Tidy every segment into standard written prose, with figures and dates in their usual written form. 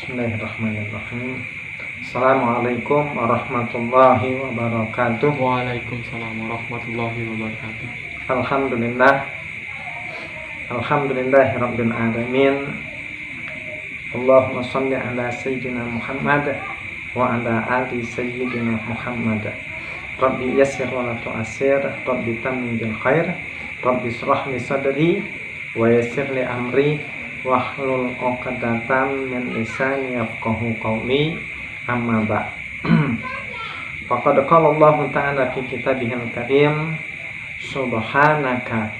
Bismillahirrahmanirrahim. Assalamualaikum warahmatullahi wabarakatuh. Waalaikumsalam warahmatullahi wabarakatuh. Alhamdulillahirabbil alamin. Allahumma shalli ala sayyidina Muhammad wa ala ali sayyidina Muhammad. Rabbi yassir wa la tu'assir, Rabbi tammin bil khair, Rabbi shrah li sadri wa yassir li amri wahlul 'uqdatam min lisani yafqahu qawli. Amma ba'. Faqad qala Allah ta'ala fi kitabihil karim, subhanaka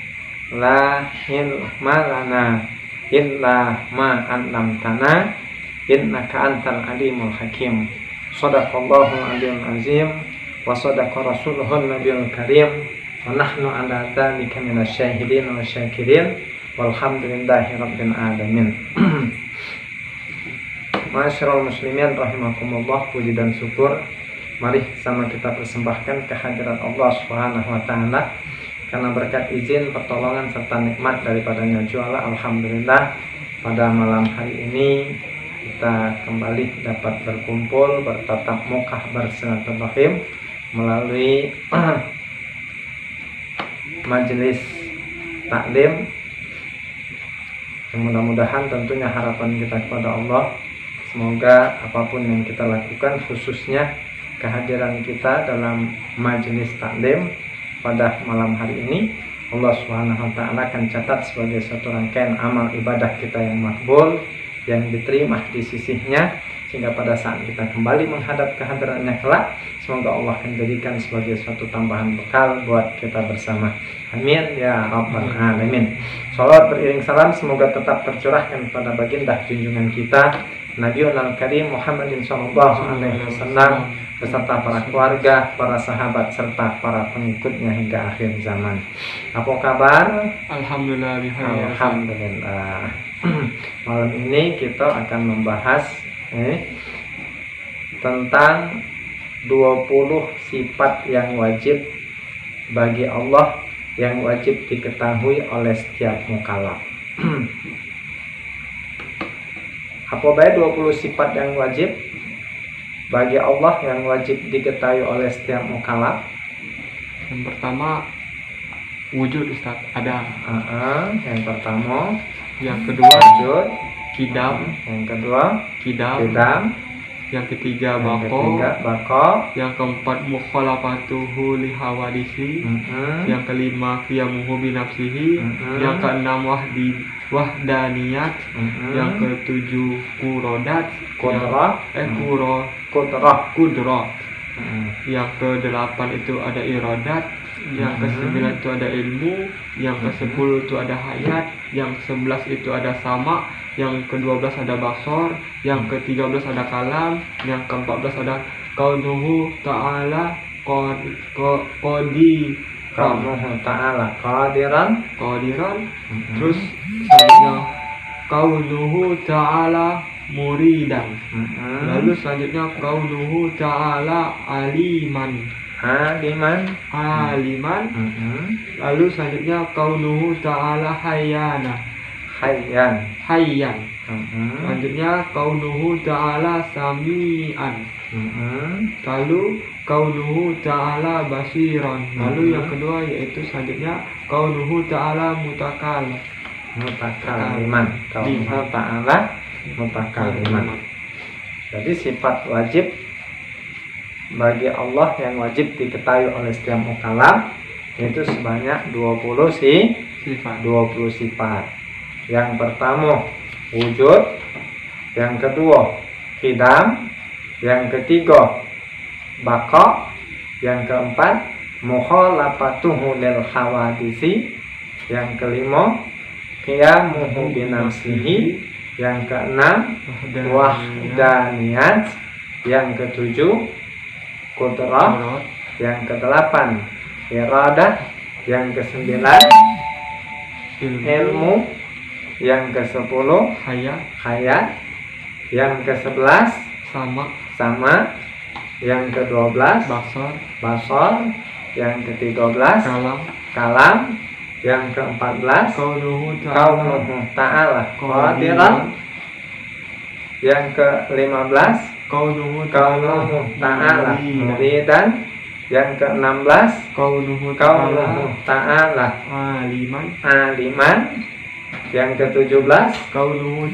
la ilma lana illa ma 'allamtana innaka antal alimul hakim. Shadaqallahul aliyyul azim wa shadaqa rasuluhun nabiyul karim wa nahnu ala dzalika minasyahidin wa syakirin walhamdulillahi rabbil alamin. Ma'asyiral muslimin rahimakumullah, puji dan syukur mari sama kita persembahkan kehadirat Allah Subhanahu wa taala karena berkat izin, pertolongan serta nikmat daripadanya juala. Alhamdulillah pada malam hari ini kita kembali dapat berkumpul, bertatap muka, bersilaturahim melalui majelis taklim. Mudah-mudahan tentunya harapan kita kepada Allah, semoga apapun yang kita lakukan, khususnya kehadiran kita dalam majelis taklim pada malam hari ini, Allah Subhanahu wa taala akan catat sebagai satu rangkaian amal ibadah kita yang makbul, yang diterima di sisinya, sehingga pada saat kita kembali menghadap kehadirannya kelak, semoga Allah akan jadikan sebagai suatu tambahan bekal buat kita bersama. Amin ya rabbal alamin. Salawat beriring salam semoga tetap tercurahkan kepada baginda junjungan kita Nabiul Karim Muhammadin sallallahu alaihi wasallam beserta para keluarga, para sahabat serta para pengikutnya hingga akhir zaman. Apa kabar? Alhamdulillah. Alhamdulillah. Malam ini kita akan membahas tentang 20 sifat yang wajib bagi Allah, yang wajib diketahui oleh setiap mukallaf. Apa baik 20 sifat yang wajib bagi Allah yang wajib diketahui oleh setiap mukallaf? Yang pertama wujud, Ustaz, ada. Yang pertama. Yang kedua wujud, kidam. Yang kedua kidam. Yang ketiga bako. Yang keempat mukhalafatuhu li hawadisi. Yang kelima qiyamuhu bi nafsihi. Yang keenam wahdaniyat. Yang ketujuh kudrah. Yang kedelapan itu ada iradat. Yang kesembilan itu ada ilmu. Yang kesepuluh itu ada hayat. Yang sebelas itu ada sama. Yang ke-12 ada basor, yang ke-13 ada kalam, yang ke-14 ada kaunuhu ta'ala qadiran. Terus selanjutnya kaunuhu ta'ala muridan. Lalu selanjutnya kaunuhu ta'ala aliman. Lalu selanjutnya kaunuhu ta'ala hayyan. Selanjutnya kaunuhu ta'ala sami'an. Lalu kaunuhu ta'ala basiran. Lalu yang kedua yaitu selanjutnya kaunuhu ta'ala mutakaliman. Kaunuhu ta'ala mutakaliman. Jadi sifat wajib bagi Allah yang wajib diketahui oleh setiap mukallaf itu sebanyak 20 sifat. Yang pertama wujud, yang kedua qidam, yang ketiga baqa, yang keempat mukhalafatuhu lil hawadisi, yang kelima qiyamuhu bi nafsihi, yang keenam wahdaniyat, yang ketujuh qudrah, yang kedelapan iradah, yang kesembilan ilmu, yang ke-10 hayat, yang ke-11 sama, yang ke-12 basor, yang ke-13 kalam, yang ke-14 kaunuhu ta'ala qadiran, Yang ke-15 kaunuhu ta'ala muridan. Yang ke-16 kaunuhu ta'ala aliman. Yang ke-17 kaunuhu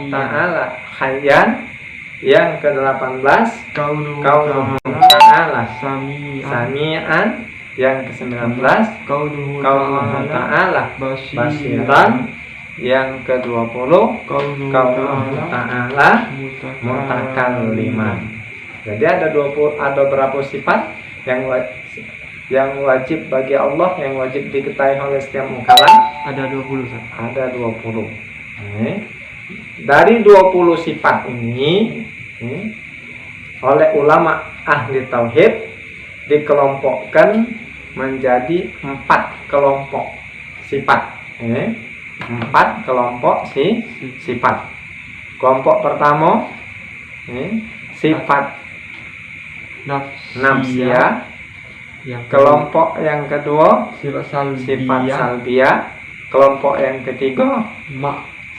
ta'ala hayyan. Yang ke-18 kaunuhu ta'ala sami'an. Yang ke-19 kaunuhu ta'ala basiran. Yang ke-20 kaunuhu ta'ala mutakalliman. Jadi ada berapa sifat yang wajib bagi Allah, yang wajib diketahui oleh setiap mukallaf? Ada 20, Ustaz. Ada 20. Dari 20 sifat ini, oleh ulama ahli tauhid dikelompokkan menjadi 4 kelompok sifat. 4 kelompok sifat. Kelompok pertama sifat nafsiyah. Kelompok yang kedua sifat salbiyah. Kelompok yang ketiga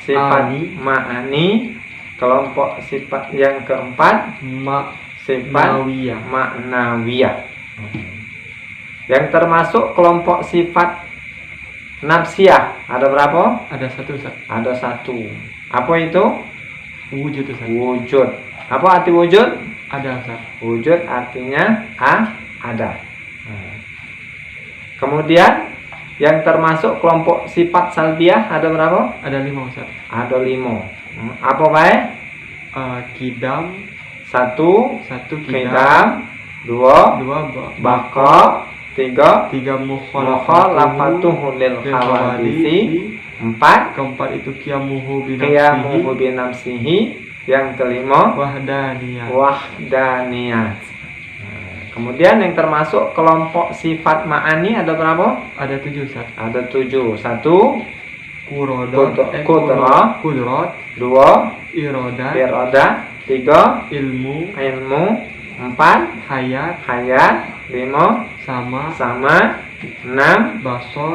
sifat ma'ani. Kelompok sifat yang keempat sifat ma'nawiyah. Yang termasuk kelompok sifat nafsiyah ada berapa? Ada 1, Ustaz. Ada 1. Apa itu? Wujud, Ustaz. Wujud. Apa arti wujud? Ada, Ustaz. Wujud artinya ada. Kemudian yang termasuk kelompok sifat salbiyah ada berapa? Ada 5, Ustaz. Ada 5. Apa baik? Kidam 1 kidam, kidam, 2 baqa, 3 mukhalafatuhu lil hawadisi, 4 keempat itu qiyamuhu binafsihi, yang kelima wahdaniyat. Kemudian yang termasuk kelompok sifat ma'ani ada berapa? Ada 7, Ustaz. Ada 7. 1 kudrat, 2 iradah, 3 ilmu, 4 hayat, 5 sama, 6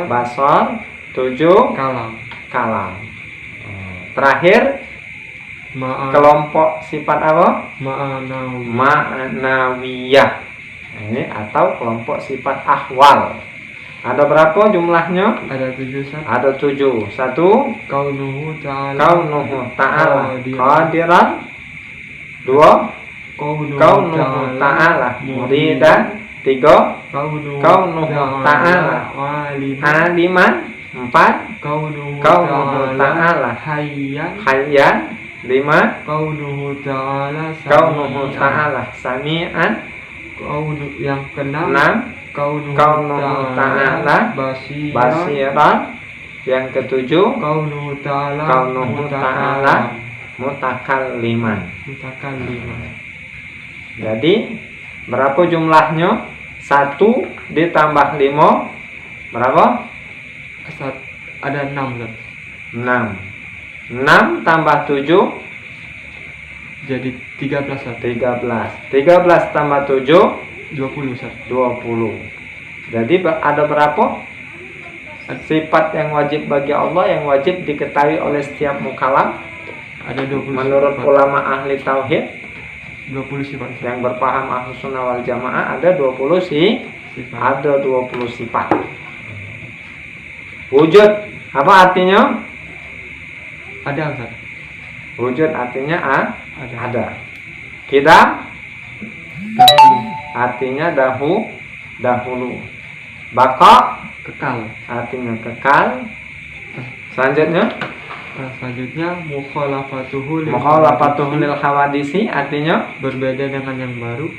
basar, 7 kalam. Terakhir kelompok sifat apa? Ma'nawiyah. Ini atau kelompok sifat ahwal. Ada berapa jumlahnya? Ada 7, Ustaz. Ada 7. 1 kaunuhu ta'ala qadiran. 2 kaunuhu ta'ala muridan. 3 kaunuhu ta'ala aliman. 4 kaunuhu ta'ala hayyan. 5 kaunuhu ta'ala sami'an. Yang ke-6 kaunuhu ta'ala basiran. Yang ke-7 kaunuhu ta'ala mutakalliman. Jadi berapa jumlahnya? 1 ditambah 5 berapa? Ada 6, Ustaz. 6 tambah 7 jadi 13, Ustaz. 13 tambah 7 20, Ustaz. 20. Jadi ada berapa sifat yang wajib bagi Allah, yang wajib diketahui oleh setiap mukallaf? Ada 20 menurut sifat. Ulama ahli tauhid 20 sifat, Ustaz. yang berpaham Ahlus Sunnah wal Jamaah ada 20 sifat. Ada 20 sifat. Wujud apa artinya? Ada, Ustaz. Wujud artinya ada. Kidam Dahulu. artinya dahulu. Baqa Kekal. artinya kekal. Selanjutnya mukhalafatuhu lil hawadisi artinya berbeda dengan yang baru.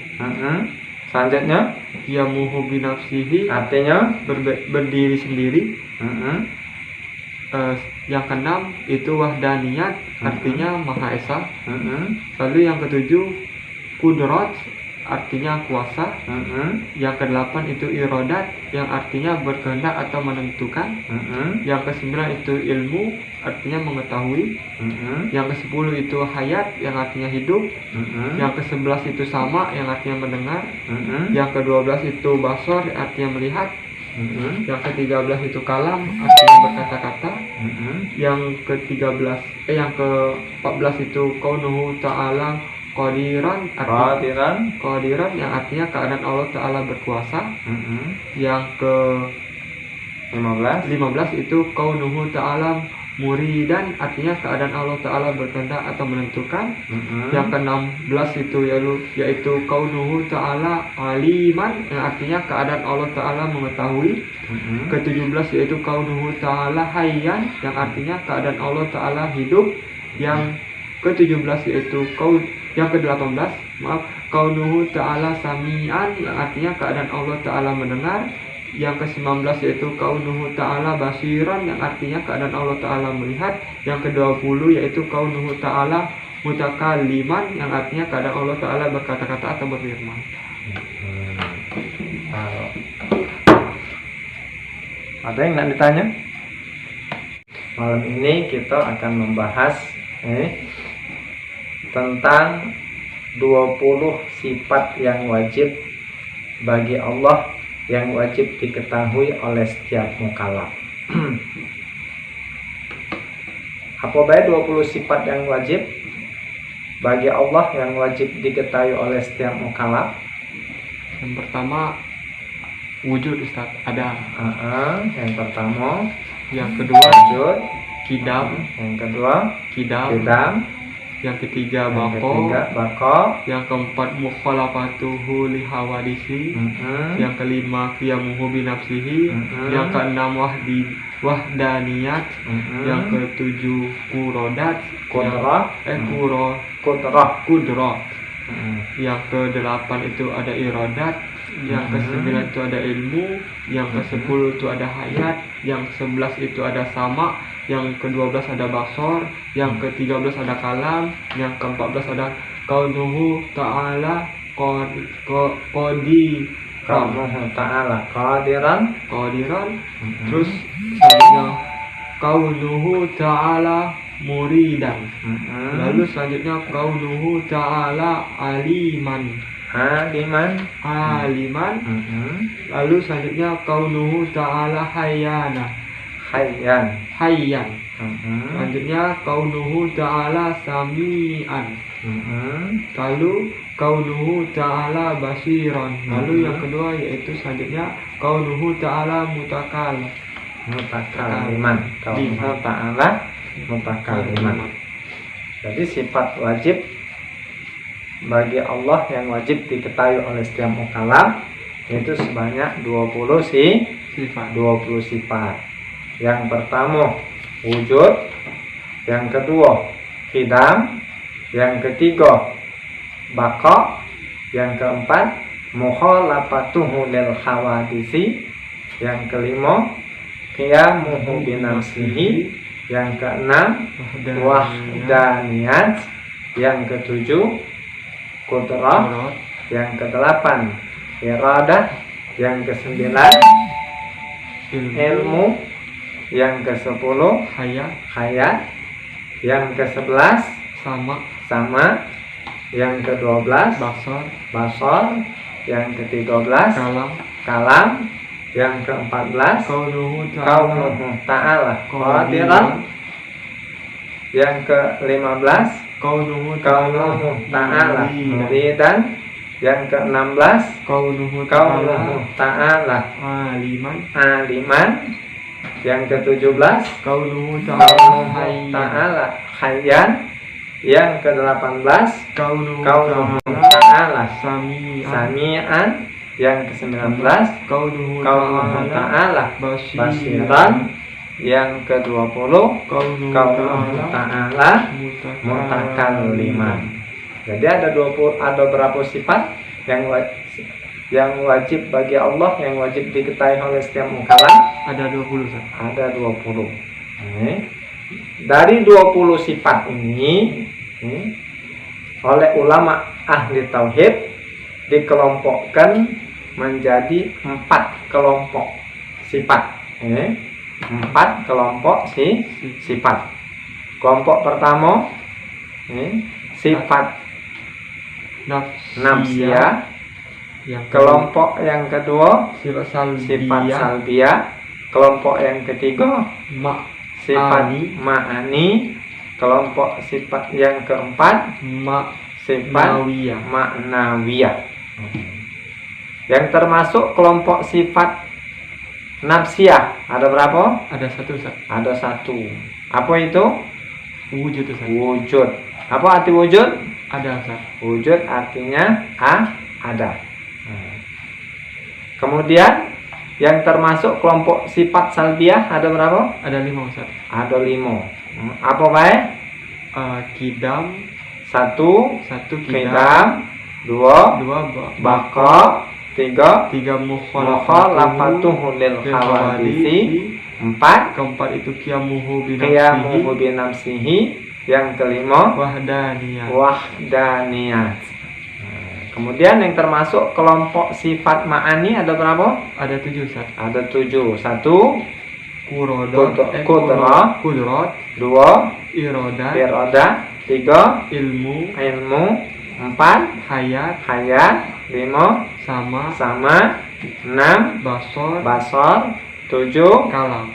Selanjutnya Yamuhu binafsihi artinya berdiri sendiri. Yang keenam itu wahdaniyat artinya Maha Esa. Lalu yang ketujuh kudrat artinya kuasa. Yang kedelapan itu irodat yang artinya berkehendak atau menentukan. Yang kesembilan itu ilmu artinya mengetahui. Yang ke-10 itu hayat yang artinya hidup. Yang ke-11 itu sama yang artinya mendengar. Yang ke-12 itu basar artinya melihat. Yang ke-13 itu kalam, artinya berkata-kata. Yang yang ke-14 itu kaunuhu ta'ala qadiran, qadiran yang artinya keadaan Allah Ta'ala berkuasa. Yang ke-15 itu kaunuhu ta'ala muridan, artinya keadaan Allah Ta'ala berkehendak atau menentukan. Yang ke-16 itu yaitu kaunuhu ta'ala aliman, yang artinya keadaan Allah Ta'ala mengetahui. Ke-17 yaitu kaunuhu ta'ala hayyan, yang artinya keadaan Allah Ta'ala hidup. Yang ke-17 yaitu yang ke-18 kaunuhu ta'ala sami'an, yang artinya keadaan Allah Ta'ala mendengar. Yang ke-19 yaitu kaunuhu ta'ala basiran, yang artinya keadaan Allah Ta'ala melihat. Yang ke-20 yaitu kaunuhu ta'ala mutakalliman, yang artinya keadaan Allah Ta'ala berkata-kata atau berfirman. Ada yang nak ditanya? Malam ini kita akan membahas tentang 20 sifat yang wajib bagi Allah, yang wajib diketahui oleh setiap mukallaf. Apa baik 20 sifat yang wajib bagi Allah yang wajib diketahui oleh setiap mukallaf? Yang pertama wujud, Ustaz, ada. Yang pertama. Yang kedua wujud, kidam. Yang kedua kidam. Yang ketiga bako. Yang keempat mukhalafatuhu lihawadisi. Yang kelima qiyamuhu binafsihi. Yang keenam wahdaniyat. Yang ketujuh kudrah. Yang ke-8 itu ada iradat. Yang ke-9 itu ada ilmu. Yang ke-10 itu ada hayat. Yang ke-11 itu ada sama. Yang ke-12 ada basor. Yang ke-13 ada kalam. Yang ke-14 ada kaunuhu ta'ala qadiran. Terus selanjutnya kaunuhu ta'ala muridan. Lalu selanjutnya kaunuhu ta'ala aliman. Lalu selanjutnya kaunuhu ta'ala hayyan. Selanjutnya kaunuhu ta'ala sami'an. Lalu kaunuhu ta'ala basiran. Lalu yang kedua yaitu selanjutnya kaunuhu ta'ala mutakalliman. Kaunuhu ta'ala mutakalliman. Jadi sifat wajib bagi Allah yang wajib diketahui oleh setiap mukallaf itu sebanyak 20 sifat. Yang pertama wujud, yang kedua qidam, yang ketiga baqa, yang keempat mukhalafatuhu lil hawadisi, yang kelima qiyamuhu binafsihi, yang keenam wahdaniyat, yang ketujuh kudrah, yang kedelapan iradah, yang kesembilan ilmu, yang ke-10 hayat, yang ke-11 sama, yang ke-12 basar, yang ke-13 kalam, yang ke-14 kaunuhu ta'ala qadiran, yang ke-15 kaunuhu ta'ala muridan, yang ke-16 kaunuhu ta'ala aliman, yang ke-17 kaunuhu ta'ala hayyan, yang ke-18 kaunuhu ta'ala sami'an, yang ke-19 kaunuhu ta'ala basiran, yang ke-20 kaunuhu ta'ala mutakalliman. Jadi ada berapa sifat yang wajib bagi Allah, yang wajib diketahui oleh setiap mukallaf? Ada 20. Ada 20. Dari 20 sifat ini oleh ulama ahli tauhid dikelompokkan menjadi 4 kelompok sifat. 4 kelompok sifat. Kelompok pertama sifat nafsiyah, Yang Kelompok yang kedua sifat sifat salbiyah, salbiyah. Kelompok yang ketiga sifat ma'ani, ma'ani. Kelompok sifat yang keempat sifat ma'nawiyah. maknawiyah. Yang termasuk kelompok sifat nafsiyah ada berapa? Ada satu Ustaz. Ada satu. Apa itu? Wujud Ustaz. Wujud. Apa arti wujud? Ada Ustaz. Wujud artinya ada. Kemudian yang termasuk kelompok sifat salbiyah ada berapa? Ada 5 Ustaz. Ada 5. Apa baik? Kidam, Satu satu kidam, dua dua baqa, tiga tiga mukhalafatuhu lil hawadisi, empat keempat itu qiyamuhu qiyamuhu binafsihi, yang kelima wahdaniyah. wahdaniyat. Kemudian yang termasuk kelompok sifat ma'ani ada berapa? Ada 7 Ustaz. Ada 7. Satu Kudrat, dua iradah, tiga ilmu, empat hayat, lima sama, enam basar, tujuh kalam.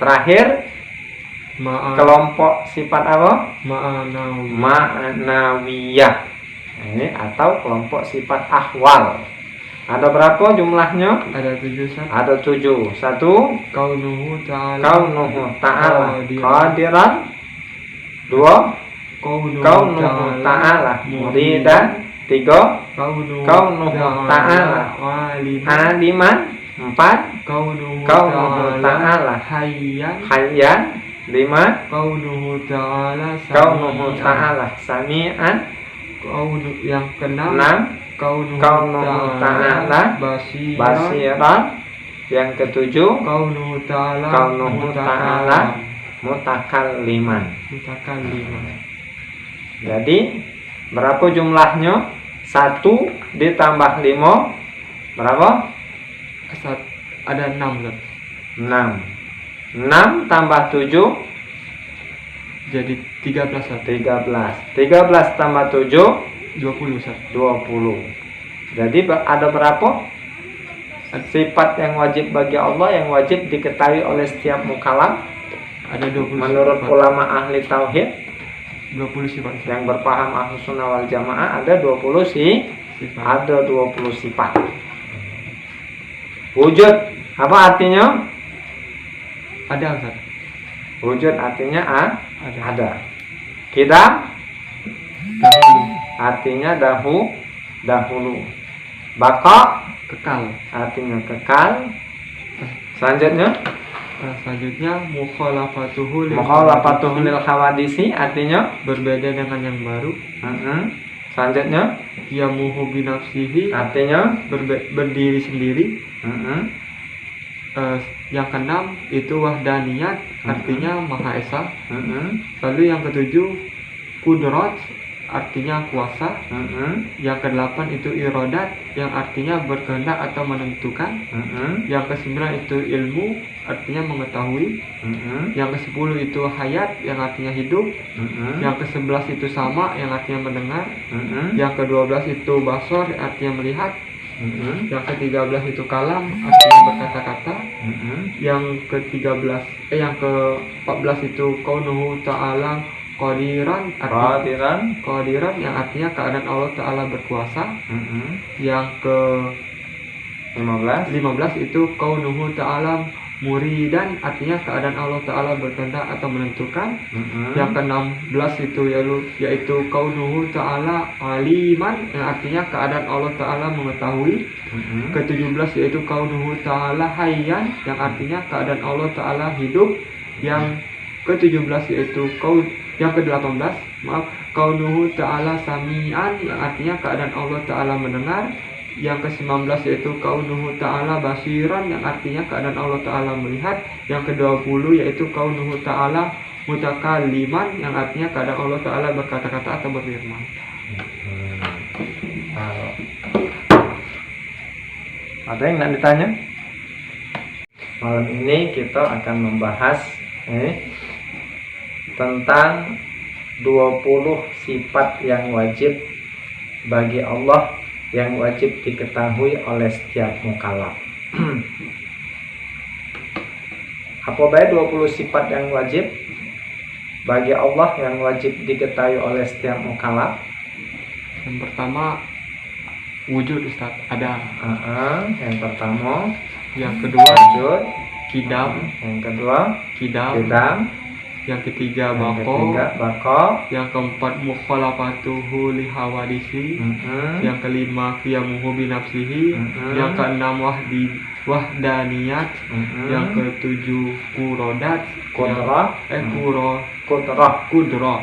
Terakhir kelompok sifat apa? Ma'nawiyah. Ini atau kelompok sifat ahwal. Ada berapa jumlahnya? Ada 7 Ustaz. Ada 7. Satu Kaunuhu ta'ala qadiran. Dua Kaunuhu ta'ala muridan. Tiga Kaunuhu ta'ala aliman. Empat Kaunuhu ta'ala hayyan. Lima Kaunuhu ta'ala sami'an. Yang keenam Enam Kaunuhu ta'ala basiran. Yang ketujuh Kaunuhu ta'ala mutakalliman. mutakalliman. Jadi berapa jumlahnya? 1 ditambah 5 berapa? Ada 6 Ustaz. 6 tambah 7 Jadi 13 Ustaz. 13 tambah 7 20 Ustaz. 20. Jadi ada berapa sifat yang wajib bagi Allah, yang wajib diketahui oleh setiap mukallaf? Ada 20 Menurut sifat. ulama ahli tauhid 20 sifat Ustaz. yang berpaham Ahlus Sunnah wal Jamaah ada 20 Sifat. ada 20 sifat. Wujud apa artinya? Ada Ustaz. Wujud artinya Ada. ada. Kidam Dahulu. artinya dahulu. Baqa Kekal. artinya kekal. Selanjutnya Selanjutnya mukhalafatuhu lil hawadisi artinya berbeda dengan yang baru. Selanjutnya Qiyamuhu binafsihi artinya berdiri sendiri. mm-mm, Yang keenam itu wahdaniyat, artinya Maha Esa. Lalu yang ketujuh kudrat, artinya kuasa. Yang kedelapan itu irodat, yang artinya berkehendak atau menentukan. Yang kesembilan itu ilmu, artinya mengetahui. Yang kesepuluh itu hayat, yang artinya hidup. Yang ke-11 itu sama, yang artinya mendengar. Yang ke-12 itu basor, artinya melihat. Yang ke-13 itu kalam, artinya berkata-kata. Yang ke-14 itu kaunuhu ta'ala qadiran, yang artinya keadaan Allah Ta'ala berkuasa. Yang ke-15 itu kaunuhu ta'ala muridan, artinya keadaan Allah Ta'ala berkehendak atau menentukan. Yang ke-16 itu yaitu kaunuhu ta'ala aliman, yang artinya keadaan Allah Ta'ala mengetahui. Ke-17 yaitu kaunuhu ta'ala hayyan, yang artinya keadaan Allah Ta'ala hidup. Yang ke-17 yaitu yang ke-18 kaunuhu ta'ala sami'an, yang artinya keadaan Allah Ta'ala mendengar. Yang ke-19 yaitu kaunuhu ta'ala basiran, yang artinya keadaan Allah Ta'ala melihat. Yang ke-20 yaitu kaunuhu ta'ala mutakalliman, yang artinya keadaan Allah Ta'ala berkata-kata atau berfirman. Ada yang nak ditanya? Malam ini kita akan membahas tentang 20 sifat yang wajib bagi Allah yang wajib diketahui oleh setiap mukallaf. Apa baik 20 sifat yang wajib bagi Allah yang wajib diketahui oleh setiap mukallaf? Yang pertama wujud Ustaz, ada. Yang pertama Yang kedua wujud, kidam. yang kedua Kidam. Yang ketiga yang bako. ketiga bako, Yang keempat mukhalafatuhu lihawadisi. Yang kelima qiyamuhu binafsihi. Yang keenam wahdaniyat. Yang ketujuh kurodat. Kudrah. Kudroh.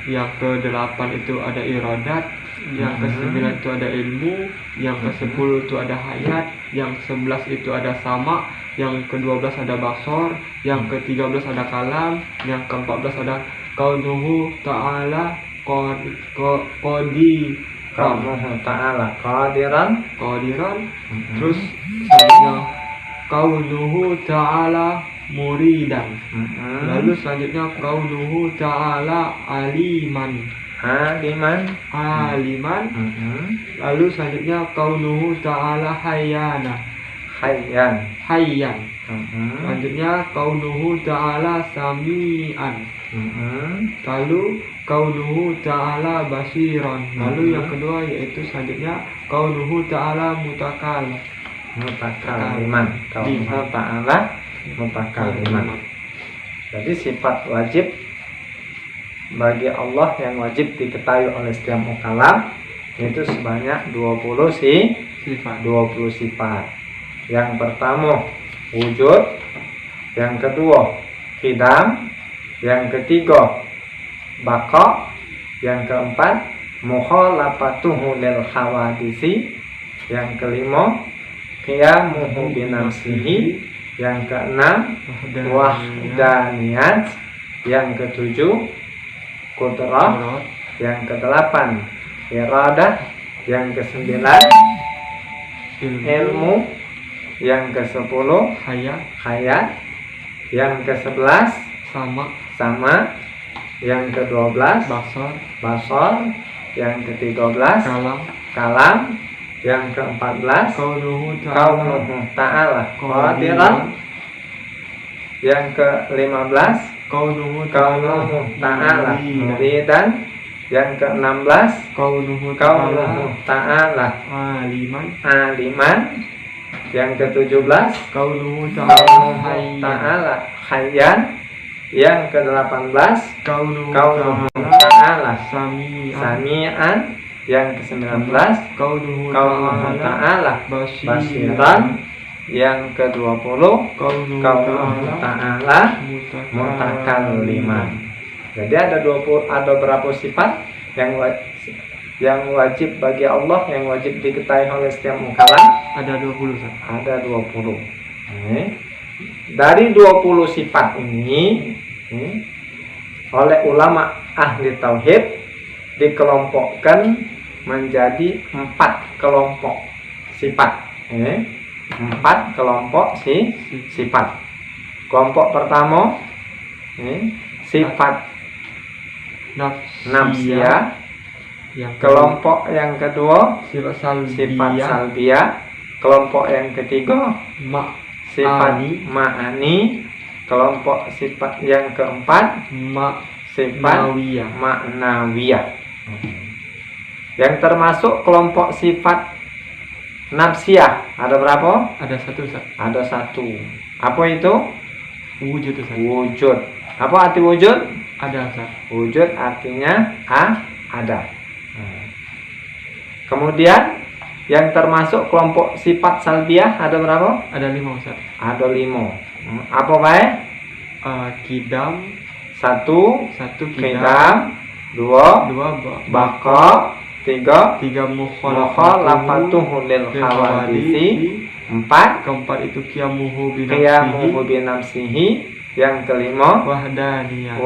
Yang kedelapan itu ada iradat. Yang kesembilan itu ada ilmu. Yang kesepuluh itu ada hayat. Yang 11 itu ada sama. Yang ke-12 ada basor. Yang ke-13 ada kalam. Yang ke-14 ada kaunuhu ta'ala Kaunuhu ta'ala qadiran. Terus selanjutnya kaunuhu ta'ala muridan. Lalu selanjutnya kaunuhu ta'ala aliman. Lalu selanjutnya kaunuhu ta'ala hayyan. Selanjutnya kaunuhu ta'ala sami'an. Lalu kaunuhu ta'ala basiran. Lalu yang kedua yaitu selanjutnya kaunuhu ta'ala Mutakaliman. Kaunuhu ta'ala mutakaliman. Jadi sifat wajib bagi Allah yang wajib diketahui oleh setiap mukallaf itu sebanyak 20 sifat. Yang pertama wujud, yang kedua qidam, yang ketiga baqa, yang keempat mukhalafatuhu lil hawadisi, yang kelima qiyamuhu binafsihi, yang keenam wahdaniyat, yang ketujuh kudrah, yang kedelapan iradah, yang kesembilan ilmu, yang ke-10 hayat, yang ke-11 sama, yang ke-12 basor, yang ke-13 kalam, yang ke-14 kaunuhu ta'ala qadiran, yang ke-15 kaunuhu ta'ala muridan, yang ke-16 kaunuhu ta'ala aliman, yang ke-17 kaunuhu ta'ala hayyan, yang ke-18 kaunuhu ta'ala sami'an, yang ke-19 kaunuhu ta'ala basiran, yang ke-20 kaunuhu ta'ala mutakalliman. Jadi ada berapa sifat yang wajib bagi Allah yang wajib diketahui oleh setiap mukallaf? Ada 20. Ada 20. Dari 20 sifat ini oleh ulama ahli tauhid dikelompokkan menjadi 4 kelompok sifat. 4 kelompok sifat. Kelompok pertama sifat nafsiyah. Kelompok yang kedua sifat salbiyah. Kelompok yang ketiga sifat ma'ani. Kelompok sifat yang keempat sifat ma'nawiyah. Yang termasuk kelompok sifat nafsiyah ada berapa? Ada 1 Ustaz. Ada 1. Apa itu? Wujud Ustaz. Wujud. Apa arti wujud? Ada Ustaz. Wujud artinya ada. Kemudian yang termasuk kelompok sifat salbiyah ada berapa? Ada 5 Ustaz. Ada 5. Apa baik? Kidam 1 kidam, 2 baqa, 3 mukhalafatuhu lil hawadisi, 4 keempat itu qiyamuhu binafsihi, yang kelima wahdaniyat.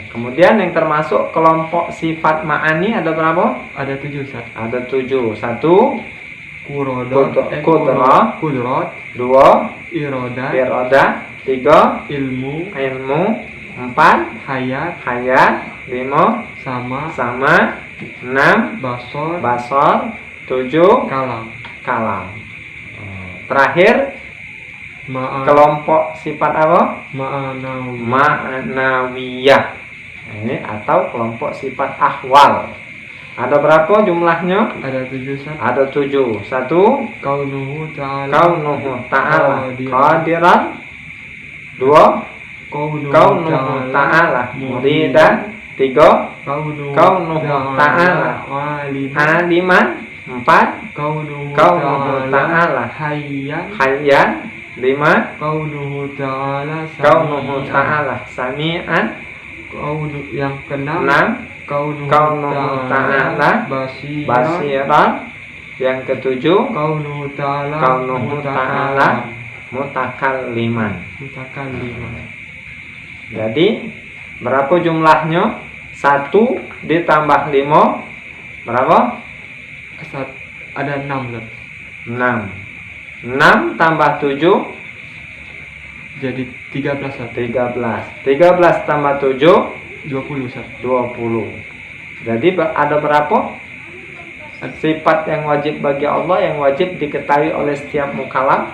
Kemudian yang termasuk kelompok sifat ma'ani ada berapa? Ada 7 Ustaz. Ada 7. 1 kudrat, 2 iradah, 3 ilmu, 4 hayat, 5 sama, 6 basor, basor, 7 kalam. kalam. Terakhir kelompok sifat apa? Ma'anawi. Ma'nawiyah. Ini atau kelompok sifat ahwal. Ada berapa jumlahnya? Ada 7 Ustaz. Ada 7. 1 Kaunuhu ta'ala. kaunuhu ta'ala Qadiran. qadiran. 2 Kaunuhu kaunuhu ta'ala muridan. 3 Kaunuhu ta'ala aliman. 4 Kaunuhu kaunuhu ta'ala hayyan. hayyan. 5 Kaunuhu ta'ala kaunuhu ta'ala sami'an. Yang keenam 6 kaunuhu ta'ala basiran. Yang ketujuh kaunuhu ta'ala mutakalliman. mutakalliman. Jadi berapa jumlahnya? 1 ditambah 5 berapa? Ada 6 Ustaz. 6 tambah 7 Jadi 13 Ustaz. 13 tambah 7 20 Ustaz. 20. Jadi ada berapa sifat yang wajib bagi Allah yang wajib diketahui oleh setiap mukallaf?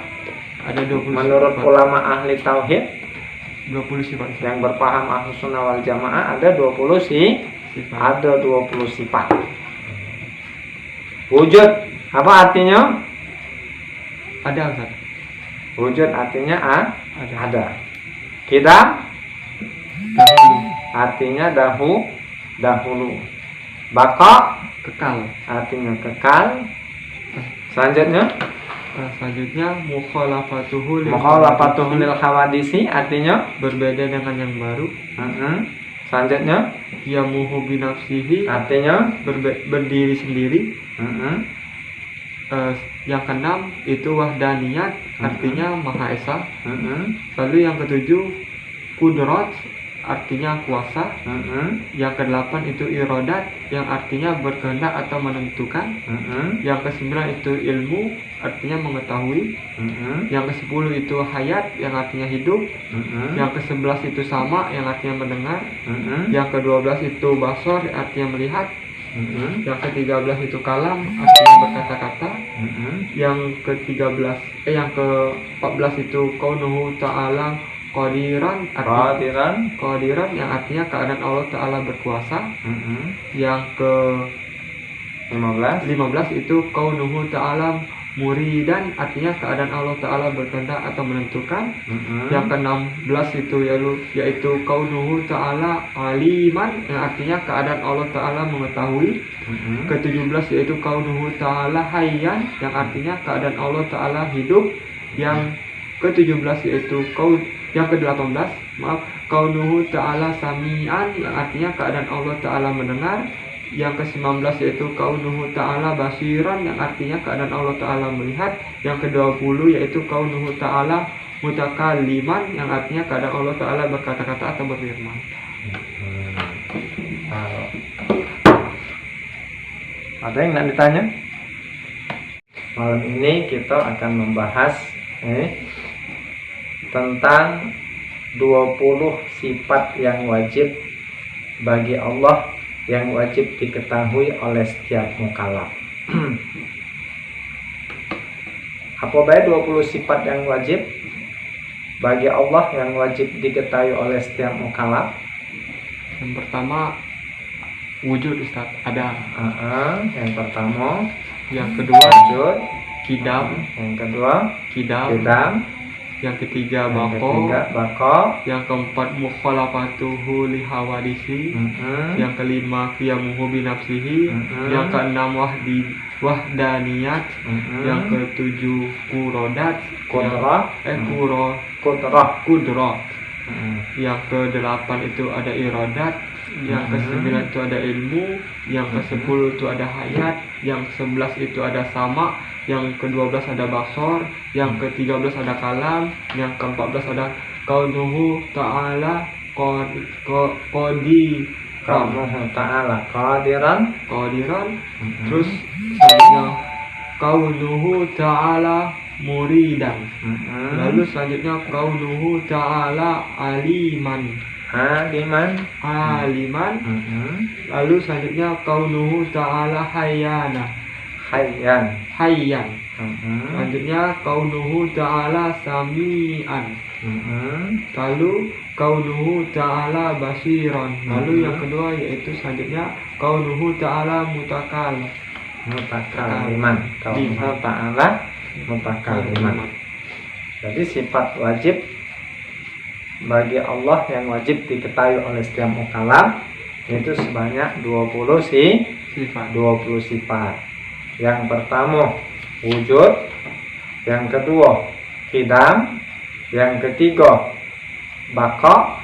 Ada 20 Menurut sifat. ulama ahli tauhid 20 sifat Ustaz. yang berpaham Ahlus Sunnah wal Jamaah ada 20 Sifat. ada 20 sifat. Wujud apa artinya? Ada Ustaz. Wujud artinya Ada. ada. Kidam Dahulu. artinya dahulu. Baqa Kekal. artinya kekal. Selanjutnya Selanjutnya mukhalafatuhu lil hawadisi artinya berbeda dengan yang baru. Selanjutnya Yamuhu binafsihi artinya berdiri sendiri. mm-mm, Yang keenam itu wahdaniyat artinya Maha Esa. mm-mm, Lalu yang ketujuh kudrat artinya kuasa. mm-mm, Yang kedelapan itu irodat yang artinya berkehendak atau menentukan. mm-mm, Yang ke-9 itu ilmu artinya mengetahui. mm-mm, Yang ke-10 itu hayat yang artinya hidup. mm-mm, Yang ke-11 itu sama yang artinya mendengar. mm-mm, Yang ke-12 itu basor artinya melihat. mm-mm, Yang ke-13 itu kalam artinya berkata-kata. mm-mm, Yang yang ke-14 itu kaunuhu ta'ala qadiran artinya qadiran, yang artinya keadaan Allah Ta'ala berkuasa. mm-mm, Yang ke-15 ke-15 itu kaunuhu ta'ala muridan artinya keadaan Allah Ta'ala berkehendak atau menentukan. mm-mm, Yang ke-16 itu yaitu kaunuhu ta'ala aliman yang artinya keadaan Allah Ta'ala mengetahui. mm-mm, Ke-17 yaitu kaunuhu ta'ala hayyan yang artinya keadaan Allah Ta'ala hidup. Yang ke-17 yaitu yang ke-18 kaunuhu ta'ala sami'an yang artinya keadaan Allah Ta'ala mendengar. Yang ke-19 yaitu kaunuhu ta'ala basiran yang artinya keadaan Allah Ta'ala melihat. Yang ke-20 yaitu kaunuhu ta'ala mutakalliman yang artinya keadaan Allah Ta'ala berkata-kata atau berfirman. Ada yang nak ditanya? Malam ini kita akan membahas tentang 20 sifat yang wajib bagi Allah yang wajib diketahui oleh setiap mukallaf. Apa baik 20 sifat yang wajib bagi Allah yang wajib diketahui oleh setiap mukallaf? Yang pertama wujud Ustaz, ada. Yang pertama Yang kedua wujud, kidam. yang kedua Kidam. Yang ketiga yang bako. ketiga bako, Yang keempat mukhalafatuhu lihawadisi. Yang kelima qiyamuhu binafsihi. Yang keenam wahdaniyat. Yang ketujuh kurodat. kudrah, Kudrat. Yang ke-8 itu ada irodat. Yang ke-9 itu ada ilmu. Yang ke-10 itu ada hayat. Yang ke-11 itu ada sama. Yang ke-12 ada basor. Yang ke-13 ada kalam. Yang ke-14 ada kaunuhu ta'ala kaunuhu ta'ala qadiran. Terus selanjutnya kaunuhu ta'ala muridan. Lalu selanjutnya kaunuhu ta'ala aliman. aliman. Lalu selanjutnya kaunuhu ta'ala hayyan. Selanjutnya kaunuhu ta'ala sami'an. Lalu kaunuhu ta'ala basiran. Lalu yang kedua yaitu selanjutnya kaunuhu ta'ala mutakaliman. Kaunuhu ta'ala mutakaliman. Jadi sifat wajib bagi Allah yang wajib diketahui oleh setiap mukallaf itu sebanyak 20 sifat. Yang pertama wujud, yang kedua qidam, yang ketiga baqa,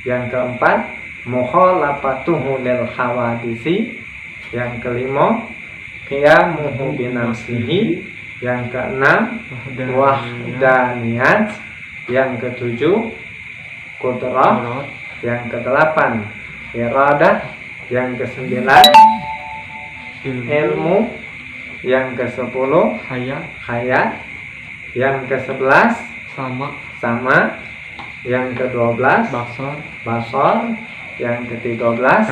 yang keempat mukhalafatuhu lil hawadisi, yang kelima qiyamuhu binafsihi, yang keenam wahdaniyat, yang ketujuh qudrah, yang kedelapan iradah, yang kesembilan ilmu, yang kesepuluh hayat, yang kesebelas sama, yang kedua-belas basar, yang ke-13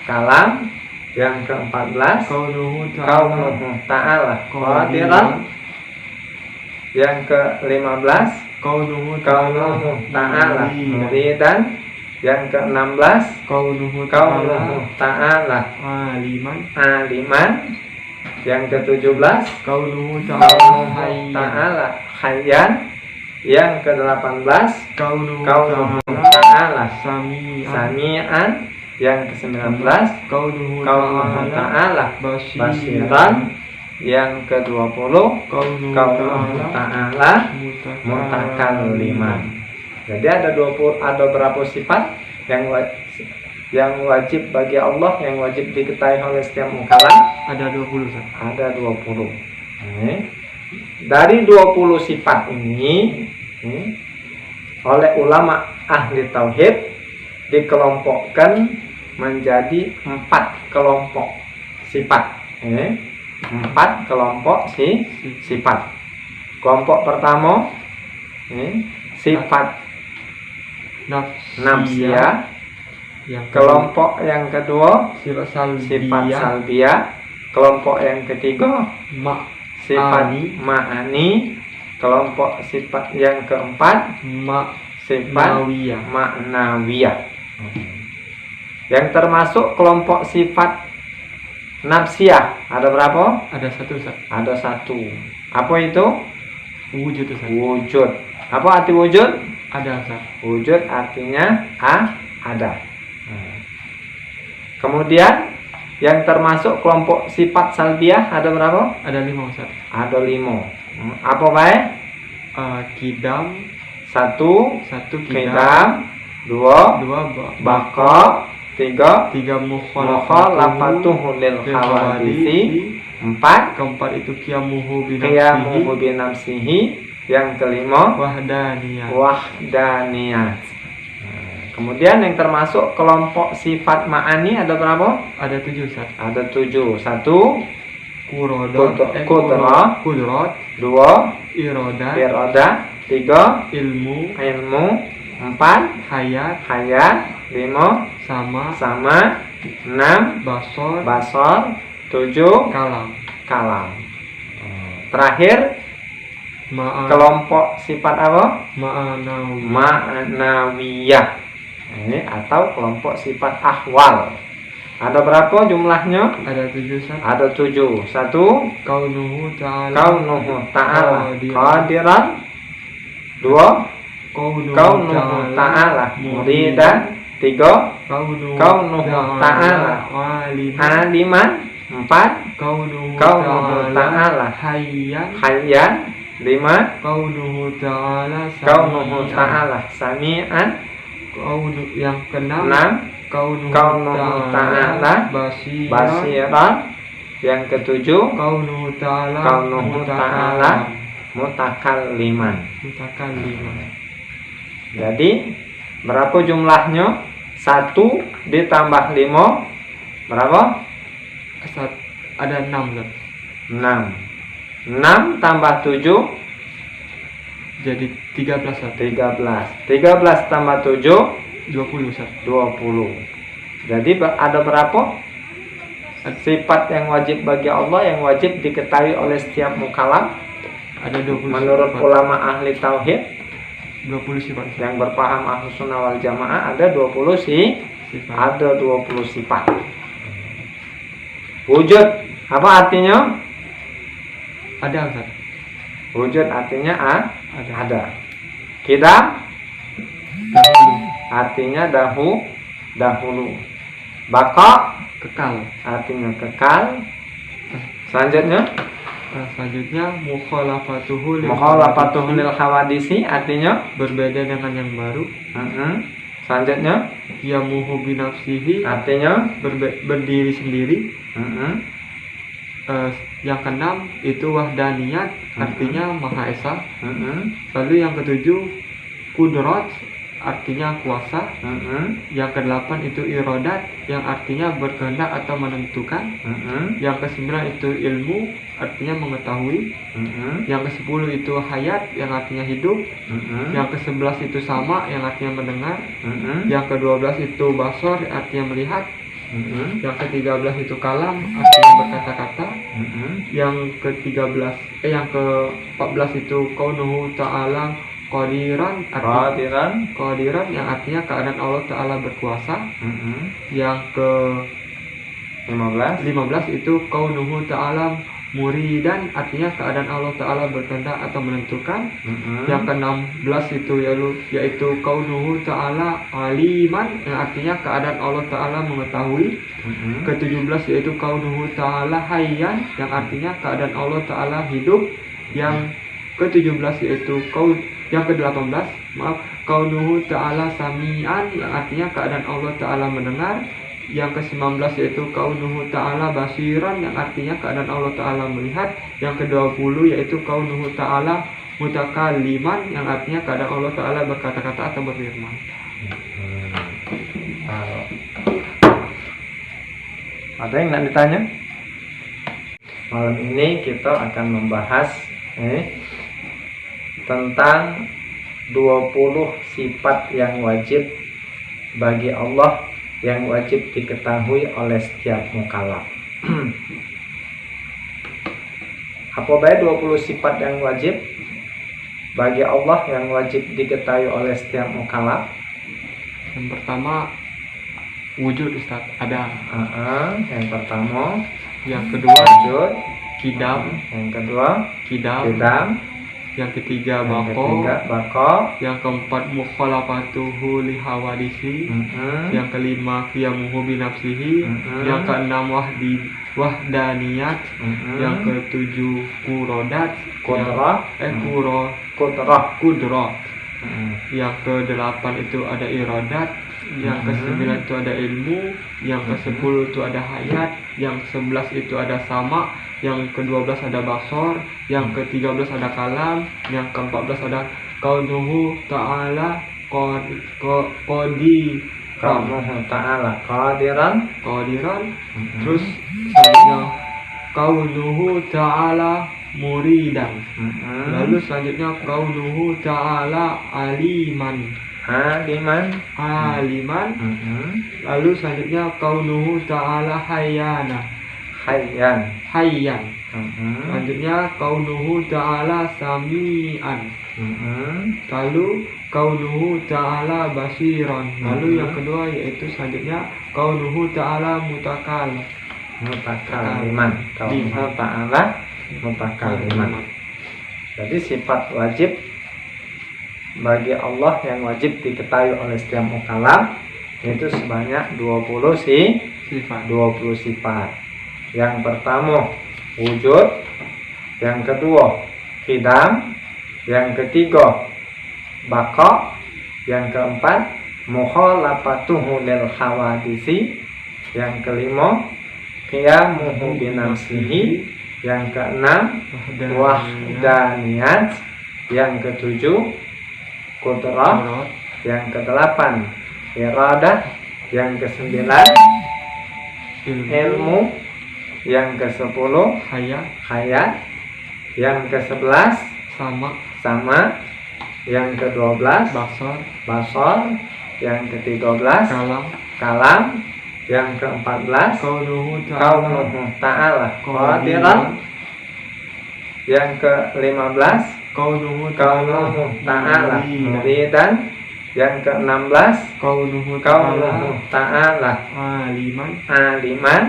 kalam, yang ke-14 kaunuhu ta'ala qadiran, yang ke-15 kaunuhu ta'ala muridan, yang ke-16 kaunuhu ta'ala aliman, yang ke-17 kaunuhu ta'ala hayyan, yang ke-18 kaunuhu ta'ala sami'an, yang ke-19 kaunuhu ta'ala basiran, yang ke-20 kaunuhu ta'ala mutakalliman. Jadi ada berapa sifat yang wajib bagi Allah, yang wajib diketahui oleh setiap mukallaf? Ada 20. Ada 20. Dari 20 sifat ini oleh ulama ahli tauhid dikelompokkan menjadi 4 kelompok sifat. 4 kelompok sifat. Kelompok pertama sifat nafsiyah. Kelompok yang kedua sifat salbiyah. Kelompok yang ketiga sifat ma'ani. Kelompok sifat yang keempat sifat ma'nawiyah. Yang termasuk kelompok sifat nafsiyah ada berapa? Ada 1. Ada 1. Apa itu? Wujud. Wujud. Apa arti wujud? Ada. Wujud artinya ada. Kemudian yang termasuk kelompok sifat salbiyah ada berapa? Ada 5, Ustaz. Ada 5. Apa baik? Qidam 1 qidam, 2 baqa, 3 mukhalafatuhu lil hawadisi, 4 keempat itu qiyamuhu binafsihi, yang kelima wahdaniyat. Kemudian yang termasuk kelompok sifat ma'ani ada berapa? Ada 7, Ustaz. Ada 7. 1 Qudrat, 2 Iradah, 3 ilmu, 4 hayat, 5 sama, 6 basar, 7 kalam. Terakhir kelompok sifat apa? Ma'nawiyah. Ini atau kelompok sifat ahwal. Ada berapa jumlahnya? Ada 7, Ustaz. Ada 7. 1 kaunuhu ta'ala qadiran, 2 kaunuhu ta'ala muridan, 3 kaunuhu ta'ala aliman, 4 kaunuhu ta'ala hayyan, 5 kaunuhu ta'ala sami'an, yang ke-6 kaunuhu ta'ala basiran, yang ke-7 kaunuhu ta'ala mutakalliman. Jadi berapa jumlahnya? 1 ditambah 5 berapa? Ada 6. 6 tambah 7 jadi 13. 13 tambah 7 20 Ustaz. 20. Jadi ada berapa sifat yang wajib bagi Allah yang wajib diketahui oleh setiap mukallaf? Ada 20 Menurut sifat. ulama ahli tauhid 20 sifat Ustaz. yang berpaham Ahlus Sunnah wal Jamaah ada 20 Sifat. ada 20 sifat. Wujud apa artinya? Ada Ustaz. Wujud artinya Ada. ada. Qidam Dahulu. artinya dahulu. Baqa Kekal. artinya kekal. Selanjutnya Selanjutnya mukhalafatuhu lil mukhalafatuhu lil hawadisi artinya berbeda dengan yang baru. Selanjutnya Yamuhu binafsihi artinya berdiri sendiri. mm-mm, Yang keenam itu wahdaniyat artinya Maha Esa. mm-mm, Lalu yang ketujuh kudrat artinya kuasa. mm-mm, Yang kedelapan itu irodat yang artinya berkehendak atau menentukan. mm-mm, Yang kesembilan itu ilmu artinya mengetahui. mm-mm, Yang kesepuluh itu hayat yang artinya hidup. mm-mm, Yang ke-11 itu sama yang artinya mendengar. mm-mm, Yang ke-12 itu basor artinya melihat. mm-mm, Yang ke-13 itu kalam artinya berkata-kata. mm-mm, Yang ke-13 yang ke-14 itu kaunuhu ta'ala qadiran artinya qadiran yang artinya keadaan Allah Ta'ala berkuasa. mm-mm, Yang ke-15 ke-15 itu kaunuhu ta'ala muridan artinya keadaan Allah Ta'ala berkehendak atau menentukan. mm-mm, Yang ke-16 itu yaitu kaunuhu ta'ala aliman yang artinya keadaan Allah Ta'ala mengetahui. mm-mm, Ke-17 yaitu kaunuhu ta'ala hayyan yang artinya keadaan Allah Ta'ala hidup. Yang ke-17 yaitu yang ke-18 kaunuhu ta'ala sami'an yang artinya keadaan Allah Ta'ala mendengar. Yang ke-19 yaitu kaunuhu ta'ala basiran yang artinya keadaan Allah Ta'ala melihat. Yang ke-20 yaitu kaunuhu ta'ala mutakalliman yang artinya keadaan Allah Ta'ala berkata-kata atau berfirman. Ada yang nak ditanya? Malam ini kita akan membahas tentang 20 sifat yang wajib bagi Allah yang wajib diketahui oleh setiap mukallaf. Apa baik 20 sifat yang wajib bagi Allah yang wajib diketahui oleh setiap mukallaf? Yang pertama wujud Ustaz, ada. Yang pertama Yang kedua wujud, kidam. yang kedua qidam, Yang ketiga yang bako. ketiga baqa, Yang keempat mukhalafatuhu li hawadisi. Yang kelima qiyamuhu binafsihi. Yang keenam wahdaniyat. Yang ketujuh kurodat. Qudrah. Kudroh. Yang ke-8 itu ada irodat. Yang ke-9 itu ada ilmu. Yang ke-10 itu ada hayat. Yang ke-11 itu ada sama. Yang ke-12 ada basor. Yang ke-13 ada kalam. Yang ke-14 ada kaunuhu ta'ala Kaunuhu ta'ala qadiran. Terus selanjutnya kaunuhu ta'ala muridan. Lalu selanjutnya kaunuhu ta'ala aliman. Lalu selanjutnya kaunuhu ta'ala hayyan. Selanjutnya kaunuhu ta'ala sami'an. Lalu kaunuhu ta'ala basiran. Lalu yang kedua yaitu selanjutnya kaunuhu ta'ala Mutakalliman. Kaunuhu ta'ala mutakalliman. Jadi sifat wajib bagi Allah yang wajib diketahui oleh setiap mukallaf itu sebanyak 20 sifat. Yang pertama wujud, yang kedua qidam, yang ketiga baqa, yang keempat mukhalafatuhu lil hawadisi, yang kelima qiyamuhu binafsihi, yang keenam wahdaniyat, yang ketujuh qudrah, yang kedelapan iradah, yang kesembilan ilmu, yang ke-10 hayat, yang ke-11 sama, yang ke-12 basor, basar, yang ke-13 kalam, kalam, yang ke-14 kaunuhu kaunuhu ta'ala qadiran, yang ke-15 kaunuhu kaunuhu ta'ala muridan, yang ke-16 kaunuhu kaunuhu ta'ala aliman,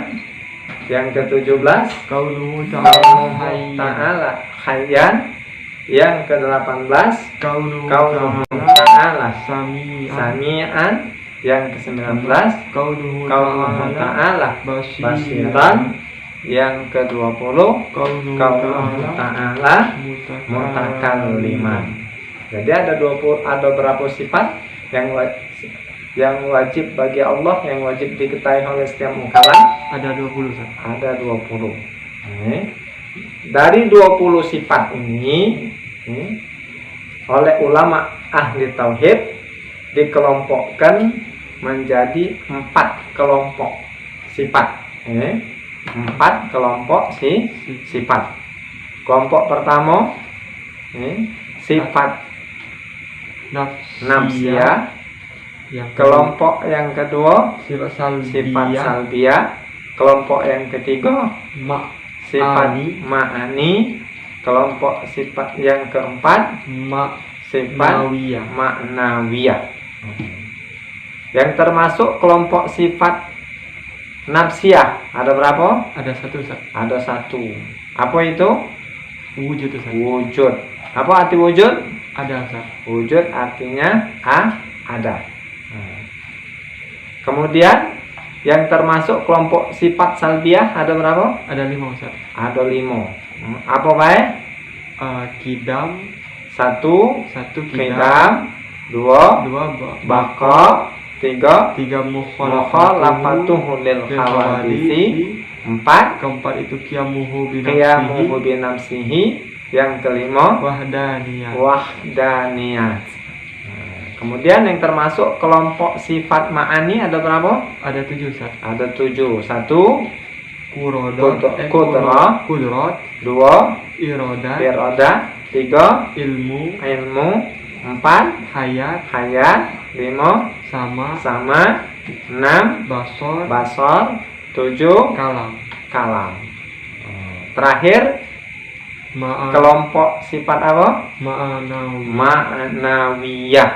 yang ke-17 kaunuhu kaunuhu ta'ala hayyan, yang ke-18 kaunuhu kaunuhu ta'ala sami'an, yang ke-19 kaunuhu kaunuhu ta'ala basiran, basiran, yang ke-20 kaunuhu kaunuhu ta'ala mutakalliman. Jadi ada berapa sifat yang wajib bagi Allah, yang wajib diketahui oleh setiap mukallaf? Ada 20 Ustaz. Ada 20. Dari 20 sifat ini oleh ulama ahli tauhid dikelompokkan menjadi 4 kelompok sifat. 4 kelompok sifat. Kelompok pertama sifat nafsiyah. Kelompok yang kedua sifat salbiyah. Kelompok yang ketiga sifat ma'ani. Kelompok sifat yang keempat sifat ma'nawiyah. Yang termasuk kelompok sifat nafsiyah ada berapa? Ada 1 Ustaz. Ada 1. Apa itu? Wujud Ustaz. Wujud. Apa arti wujud? Ada Ustaz. Wujud artinya ada. Kemudian yang termasuk kelompok sifat salbiyah ada berapa? Ada 5 Ustaz. Ada 5. Apa baik? Kidam 1 kidam, kidam, 2 baqa, 3 mukhalafatuhu lil hawadisi, 4 keempat itu qiyamuhu qiyamuhu binafsihi, yang kelima wahdaniyat. Kemudian yang termasuk kelompok sifat ma'ani ada berapa? Ada 7 Ustaz. Ada 7. 1 kudrat, 2 iroda, 3 ilmu, 4 hayat, 5 sama, 6 basor, 7 kalam. Terakhir kelompok sifat apa? Ma'nawiyah.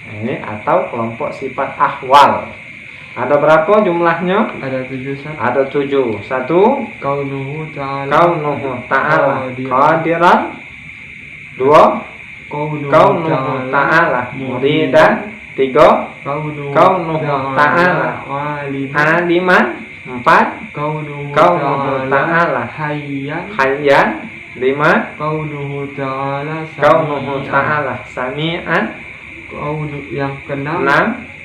Ini atau kelompok sifat ahwal. Ada berapa jumlahnya? Ada 7 Ustaz. Ada 7. 1 kaunuhu ta'ala qadiran, 2 kaunuhu ta'ala muridan, 3 kaunuhu ta'ala aliman, 4 kaunuhu ta'ala hayyan, 5 kaunuhu ta'ala sami'an, yang ke-6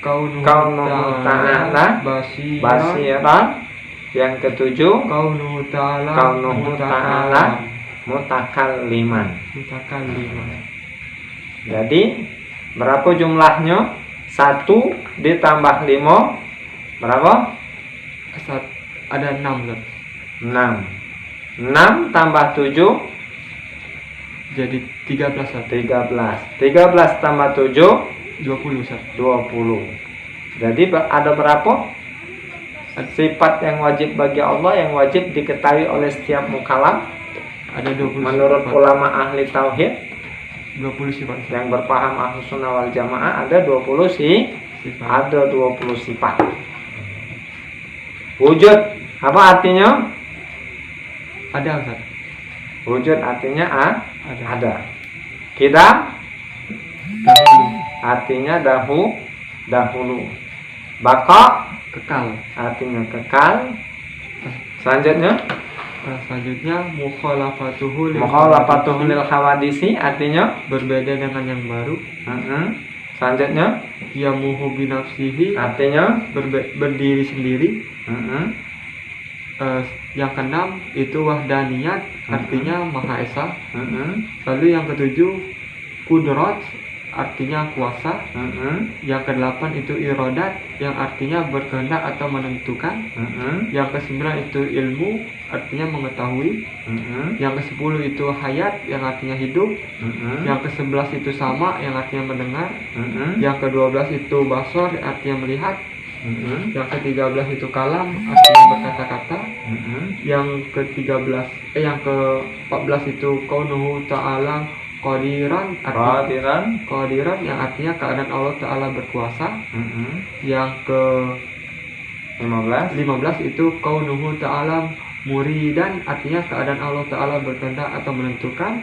kaunuhu ta'ala basiran, yang ke-7 kaunuhu ta'ala mutakalliman. Jadi berapa jumlahnya? 1 ditambah 5 berapa? Ada 6 Ustaz. 6 tambah 7 jadi 13 Ustaz. 13 tambah 7 20 Ustaz. 20. Jadi ada berapa sifat yang wajib bagi Allah, yang wajib diketahui oleh setiap mukallaf? Ada 20 menurut sifat. Ulama ahli tauhid 20 sifat yang berpaham Ahlus Sunnah wal Jamaah ada 20 sifat. Ada 20 sifat. Wujud apa artinya? Ada Ustaz. Wujud artinya ada. Kidam artinya dahulu. Baqa Kekal. artinya kekal. Selanjutnya mukhalafatuhu lil hawadisi artinya berbeda dengan yang baru. Selanjutnya Qiyamuhu binafsihi artinya berdiri sendiri. Yang keenam itu wahdaniyat artinya Maha Esa. Lalu yang ketujuh kudrat artinya kuasa. Yang ke-8 itu irodat, yang artinya berkehendak atau menentukan. Yang ke-9 itu ilmu, artinya mengetahui. Yang ke-10 itu hayat, yang artinya hidup. Yang ke-11 itu sama, yang artinya mendengar. Yang ke-12 itu basor, artinya melihat. Yang ke-13 itu kalam, artinya berkata-kata. Yang ke-14 itu kaunuhu ta'ala qadiran, qadiran yang artinya keadaan Allah Ta'ala berkuasa. Yang ke-15 itu kaunuhu ta'ala muridan, artinya keadaan Allah Ta'ala berkehendak atau menentukan.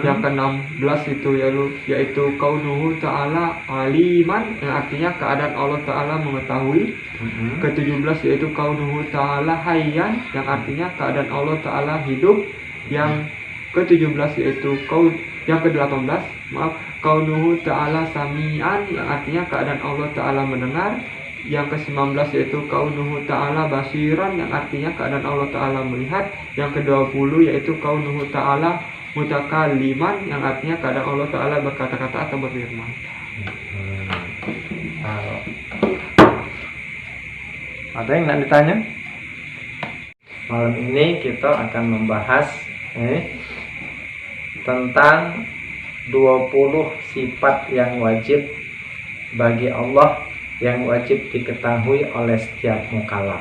Yang ke-16 itu yaitu kaunuhu ta'ala aliman, yang artinya keadaan Allah Ta'ala mengetahui. Ke-17 yaitu kaunuhu ta'ala hayyan, yang artinya keadaan Allah Ta'ala hidup. Yang ke-17 yaitu yang ke-18 kaunuhu ta'ala sami'an, yang artinya keadaan Allah Ta'ala mendengar. Yang ke-19 yaitu kaunuhu ta'ala basiran, yang artinya keadaan Allah Ta'ala melihat. Yang ke-20 yaitu kaunuhu ta'ala mutakalliman, yang artinya keadaan Allah Ta'ala berkata-kata atau berfirman. Ada yang nak ditanya? Malam ini kita akan membahas tentang 20 sifat yang wajib bagi Allah, yang wajib diketahui oleh setiap mukallaf.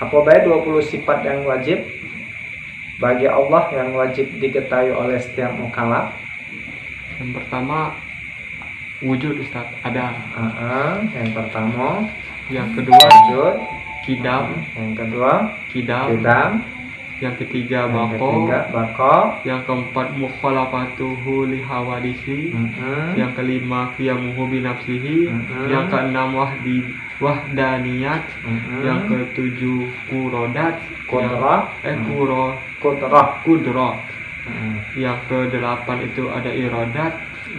Apa baik 20 sifat yang wajib bagi Allah yang wajib diketahui oleh setiap mukallaf? Yang pertama wujud, Ustaz, ada. Yang pertama. Yang kedua wujud, kidam. Yang kedua kidam. Yang ketiga bako. Yang keempat mukhalafatuhu li hawadisi. Yang kelima qiyamuhu bi nafsihi. Yang keenam wahdaniyat. Yang ketujuh kudrah. Yang ke-8 itu ada iradat.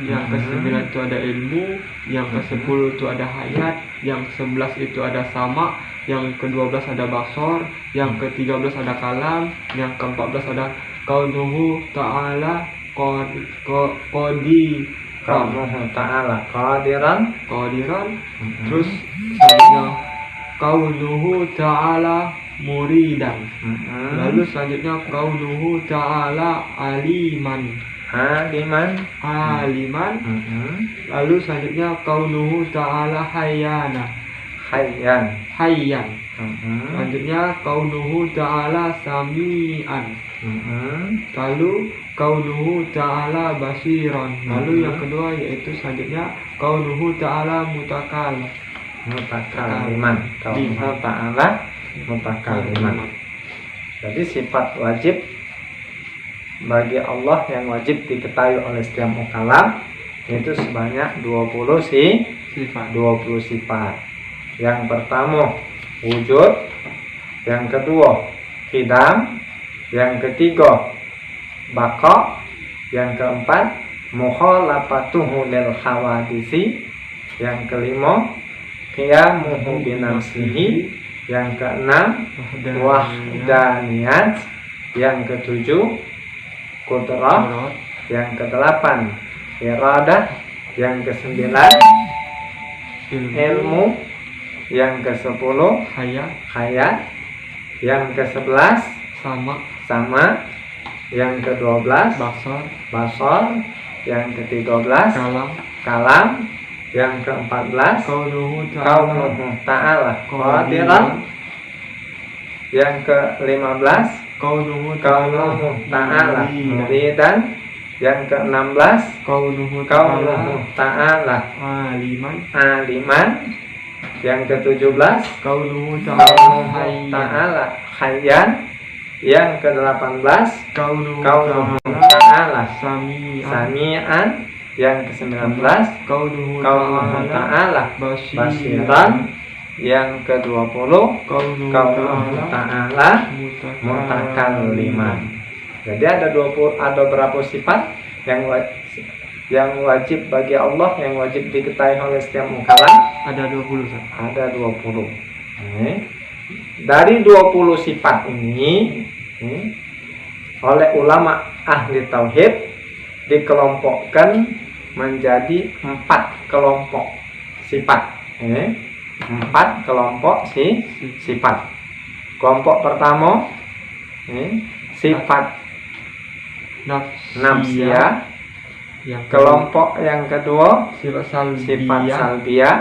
Yang ke-9 itu ada ilmu. Yang ke-10 itu ada hayat. Yang ke-11 itu ada sama. Yang ke-12 ada basor. Yang ke-13 ada kalam. Yang ke-14 ada kaunuhu ta'ala qadiran. Terus selanjutnya kaunuhu ta'ala muridan. Lalu selanjutnya kaunuhu ta'ala aliman. Lalu selanjutnya kaunuhu ta'ala hayyan. Selanjutnya kaunuhu ta'ala sami'an. Lalu kaunuhu ta'ala basiran. Lalu yang kedua yaitu selanjutnya kaunuhu ta'ala mutakalliman. Kaunuhu ta'ala mutakalliman. Jadi sifat wajib bagi Allah yang wajib diketahui oleh setiap mukallaf itu sebanyak 20 sifat. Yang pertama wujud, yang kedua qidam, yang ketiga baqa, yang keempat mukhalafatuhu lil hawadisi, yang kelima qiyamuhu bi nafsihi, yang keenam wahdaniyat, yang ketujuh kudrah, yang ke-8 iradah, yang ke-9 ilmu, yang ke-10 hayat, yang ke-11 sama, yang ke-12 basor, yang ke-13 kalam, yang ke-14 kaunuhu ta'ala qadiran, yang ke-15 kaunuhu ta'ala muridan, yang ke-16 kaunuhu ta'ala aliman, yang ke-17 kaunuhu ta'ala hayyan, yang ke-18 kaunuhu ta'ala sami'an, yang ke-19 kaunuhu ta'ala basiran, yang ke-20 kaunuhu ta'ala mutakalliman. Jadi ada berapa sifat yang wajib bagi Allah, yang wajib diketahui oleh setiap mukallaf? Ada 20. Ada 20. Dari 20 sifat ini oleh ulama ahli tauhid dikelompokkan menjadi 4 kelompok sifat. 4 kelompok sifat. Kelompok pertama sifat nafsiyah. Kelompok yang kedua sifat salbiyah.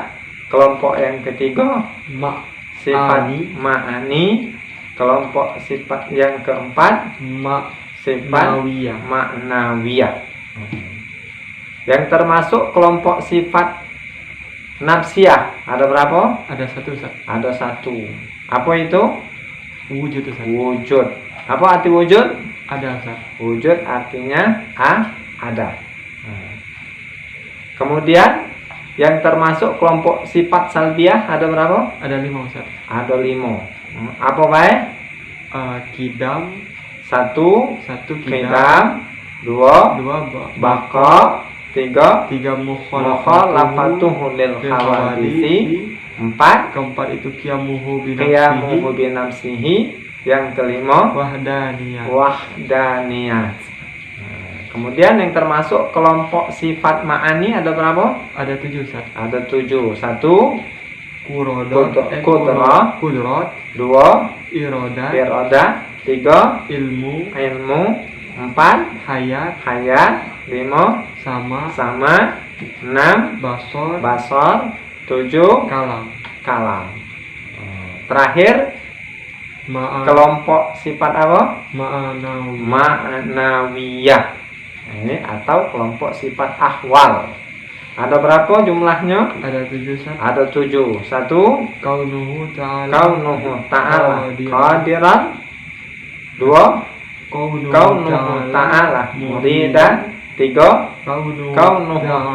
Kelompok yang ketiga sifat ma'ani. Kelompok sifat yang keempat sifat ma'nawiyah. Yang termasuk kelompok sifat nafsiyah ada berapa? Ada satu, Ustaz. Ada satu. Apa itu? Wujud, Ustaz. Wujud. Apa arti wujud? Ada, Ustaz. Wujud artinya ada. Kemudian yang termasuk kelompok sifat salbiyah ada berapa? Ada 5, Ustaz. Ada 5. Apa baik? Kidam. Satu Kidam. kidam. Dua baqa. Tiga mukhalafatuhu lil khawadisi. 4 keempat itu qiyamuhu binafsihi. Yang kelima wahdaniyah. Kemudian yang termasuk kelompok sifat ma'ani ada berapa? Ada 7, Ustaz. Ada 7. 1 kudrat. 2 iradah. 3 ilmu. 4 hayat. 5 sama. 6 basor. 7 kalam. Terakhir kelompok sifat apa? Ma'nawiyah. Ini atau kelompok sifat ahwal. Ada berapa jumlahnya? Ada 7, Ustaz. Ada 7. 1 kaunuhu ta'ala qadiran. 2 kaunuhu ta'ala muridan. 3 kaunuhu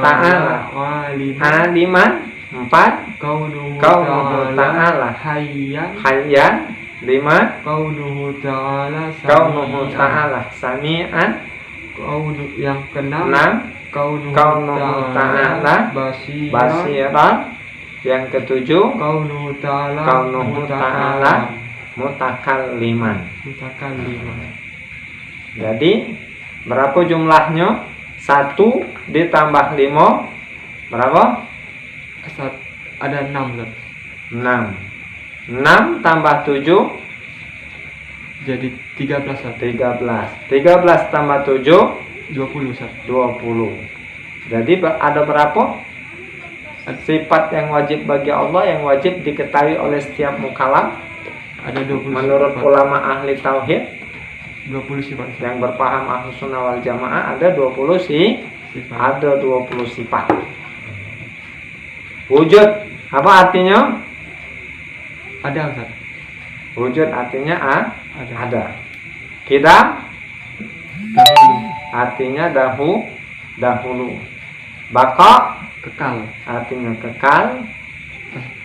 ta'ala aliman. 4 kaunuhu ta'ala hayyan. 5 kaunuhu ta'ala sami'an. Yang ke-6 kaunuhu ta'ala basiran. Yang ke-7 kaunuhu ta'ala mutakalliman. Jadi berapa jumlahnya? 1 ditambah 5 berapa? Ada 6, Ustaz. 6 tambah 7 jadi 13, Ustaz. 13 tambah 7 20, Ustaz. 20. Jadi ada berapa sifat yang wajib bagi Allah yang wajib diketahui oleh setiap mukallaf? Ada 20. Menurut sifat. ulama ahli tauhid 20 sifat, Ustaz. yang berpaham Ahlus Sunnah wal Jamaah ada 20 sifat. Ada 20 sifat. Wujud apa artinya? Ada, Ustaz. Wujud artinya ada. Kidam Dahulu. artinya dahulu. Baqa Kekal. artinya kekal.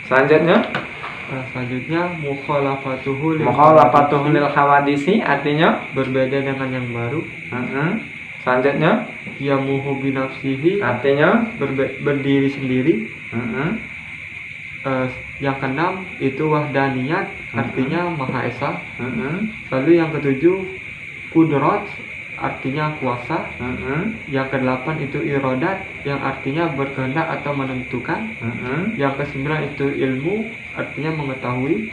Selanjutnya mukhalafatuhu lil hawadisi artinya berbeda dengan yang baru. Selanjutnya Qiyamuhu binafsihi artinya berdiri sendiri. Yang keenam itu wahdaniyat artinya Maha Esa. Lalu yang ketujuh kudrat artinya kuasa. Yang kedelapan itu irodat yang artinya berkehendak atau menentukan. Yang kesembilan itu ilmu artinya mengetahui.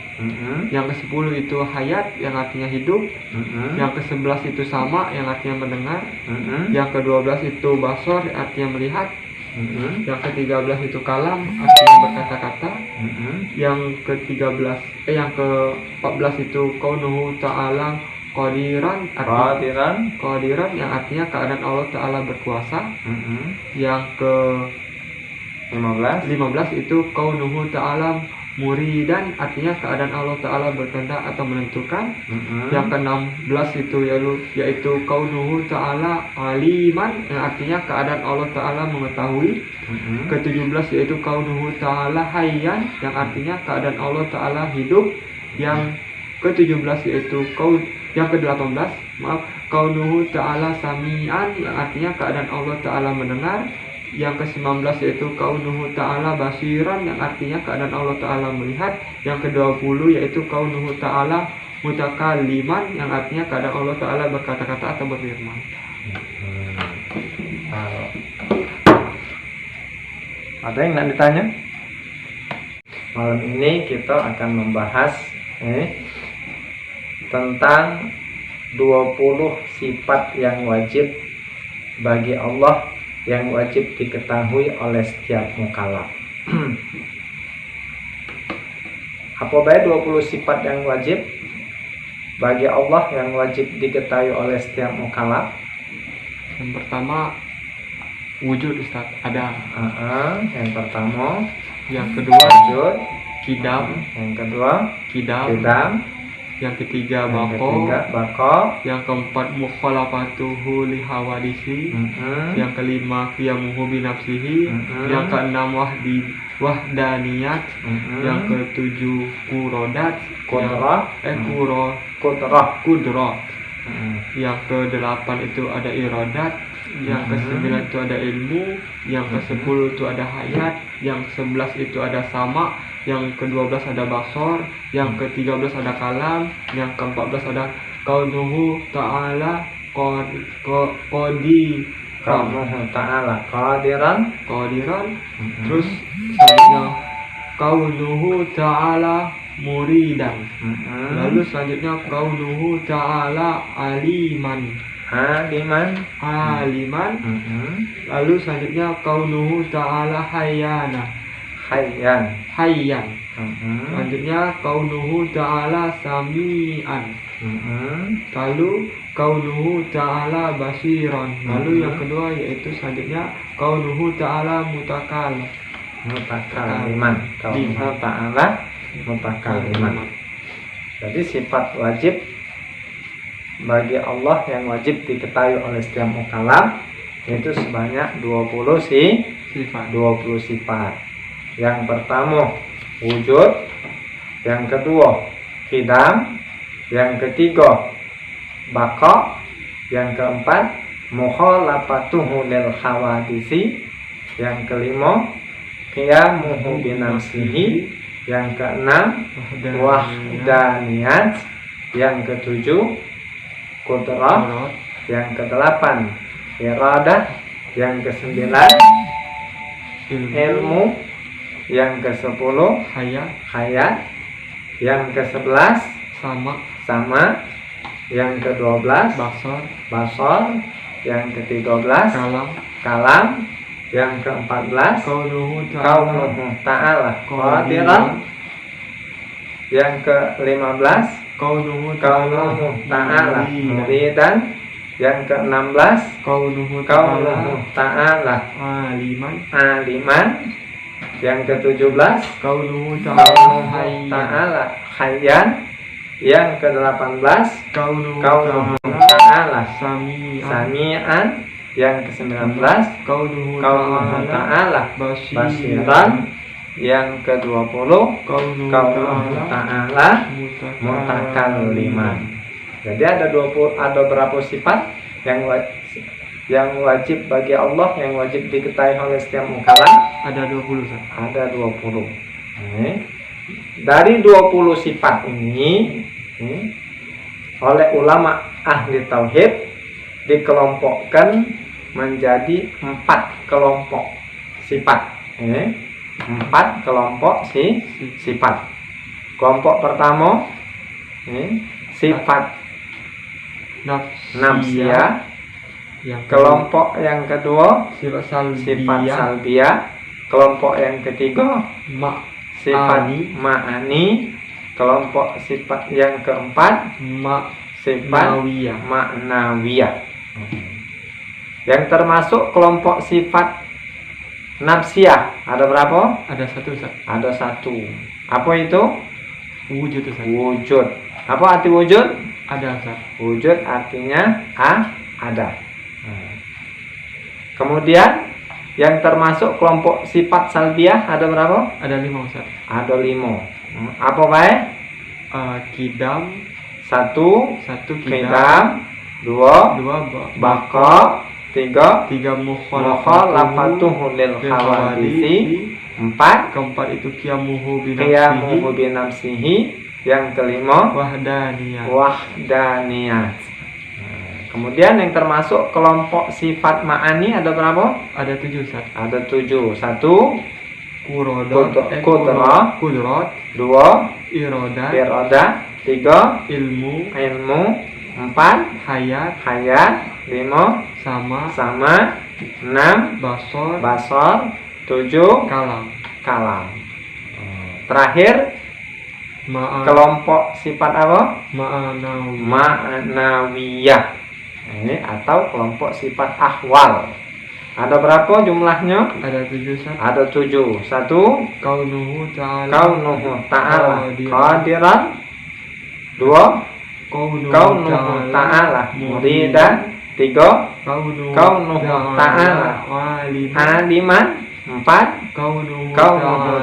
Yang ke-10 itu hayat yang artinya hidup. Yang ke-11 itu sama yang artinya mendengar. Yang ke-12 itu basor artinya melihat. Yang ke-13 itu kalam artinya berkata-kata. Yang ke-14 itu kaunuhu ta'ala qadiran yang artinya keadaan Allah Ta'ala berkuasa. Yang ke-15 itu kaunuhu ta'ala muridan artinya keadaan Allah Ta'ala berkehendak atau menentukan. Yang ke-16 itu yaitu kaunuhu ta'ala aliman yang artinya keadaan Allah Ta'ala mengetahui. Ke-17 yaitu kaunuhu ta'ala hayyan yang artinya keadaan Allah Ta'ala hidup. Yang ke-17 yaitu ke-18 kaunuhu ta'ala sami'an yang artinya keadaan Allah Ta'ala mendengar. Yang ke-19 yaitu kaunuhu ta'ala basiran yang artinya keadaan Allah Ta'ala melihat. Yang ke-20 yaitu kaunuhu ta'ala mutakalliman yang artinya keadaan Allah Ta'ala berkata-kata atau berfirman. mutakal. Ada yang nak ditanya? Malam ini kita akan membahas tentang 20 sifat yang wajib bagi Allah, yang wajib diketahui oleh setiap mukallaf. Apa baik 20 sifat yang wajib bagi Allah yang wajib diketahui oleh setiap mukallaf? Yang pertama wujud, Ustaz, ada. Yang pertama. Yang kedua wujud. Kidam. Yang kedua kidam. Yang ketiga Yang bako. ketiga bako. Yang keempat mukhalafatuhu li hawadisi. Yang kelima qiyamuhu bi nafsihi. Yang keenam wahdaniyat. Yang ketujuh kudrah. Yang kedelapan itu ada iradat. Yang ke-9 itu ada ilmu. Yang ke-10 itu ada hayat. Yang ke-11 itu ada sama. Yang ke-12 ada basor. Yang ke-13 ada kalam. Yang ke-14 ada kaunuhu ta'ala qadiran. Terus selanjutnya kaunuhu ta'ala muridan. Lalu selanjutnya kaunuhu ta'ala aliman. Lalu selanjutnya kaunuhu ta'ala hayyan. Selanjutnya kaunuhu ta'ala sami'an. Lalu kaunuhu ta'ala basiran. Lalu yang kedua yaitu selanjutnya kaunuhu ta'ala mutakaliman. Kaunuhu ta'ala mutakaliman. Jadi sifat wajib bagi Allah yang wajib diketahui oleh setiap mukallaf itu sebanyak 20 sifat. Yang pertama wujud, yang kedua qidam, yang ketiga baqa, yang keempat mukhalafatuhu lil hawadisi, yang kelima qiyamuhu bi nafsihi, yang keenam wahdaniyat, yang ketujuh kudrah, yang ke-8 iradah, yang ke-9 ilmu, yang ke-10 hayat, yang ke-11 sama, yang ke-12 basar, yang ke-13 kalam, yang ke-14 kaunuhu ta'ala qadiran, yang ke-15 kaunuhu ta'ala muridan, yang ke-16 kaunuhu ta'ala aliman, yang ke-17 kaunuhu ta'ala hayyan, yang ke-18 kaunuhu ta'ala sami'an, yang ke-19 kaunuhu ta'ala basiran, yang ke-20 kaunuhu ta'ala mutakalliman. Jadi ada berapa sifat yang wajib bagi Allah, yang wajib diketahui oleh setiap mukallaf? Ada 20. Ada 20. Dari 20 sifat ini oleh ulama ahli tauhid dikelompokkan menjadi 4 kelompok sifat. 4 kelompok sifat. Kelompok pertama sifat nafsiyah. Kelompok yang kedua sifat salbiyah. Kelompok yang ketiga sifat ma'ani. Kelompok sifat yang keempat sifat ma'nawiyah. Yang termasuk kelompok sifat nafsiyah ada berapa? Ada 1, Ustaz. Ada 1. Apa itu? Wujud, Ustaz. Wujud. Apa arti wujud? Ada, Ustaz. Wujud artinya ada. Kemudian yang termasuk kelompok sifat salbiyah ada berapa? Ada 5, Ustaz. Ada 5. Apa baik? Kidam 1 kidam, qidam, 2 baqa, 3 mukhalafatuhu lil hawadisi, 4 keempat itu qiyamuhu bi nafsihi, yang kelima wahdaniyat. Kemudian yang termasuk kelompok sifat ma'ani ada berapa? Ada 7 Ustaz. Ada 7. 1 Kudrat, 2 iradat, iroda, 3 ilmu, ilmu, 4 hayat, 5 sama, 6 basor, 7 kalam. kalam. Terakhir kelompok sifat apa? Ma'nawiyah. Ini atau kelompok sifat ahwal. Ada berapa jumlahnya? Ada 7 Ustaz. Ada 7. 1 Kaunuhu kaunuhu ta'ala qadiran. 2 kaunuhu ta'ala muridan. 3 kaunuhu ta'ala aliman. 4 kaunuhu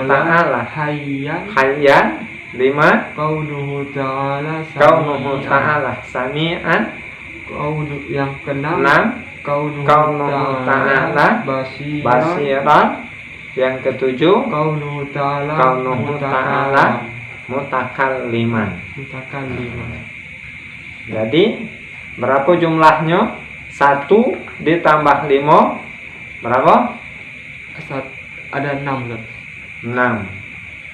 ta'ala hayyan. 5 kaunuhu kaunuhu ta'ala sami'an. yang keenam 6 kaunuhu ta'ala basiran. Yang ketujuh kaunuhu ta'ala mutakalliman. Jadi berapa jumlahnya? 1 ditambah 5 berapa? Ada 6 Ustaz.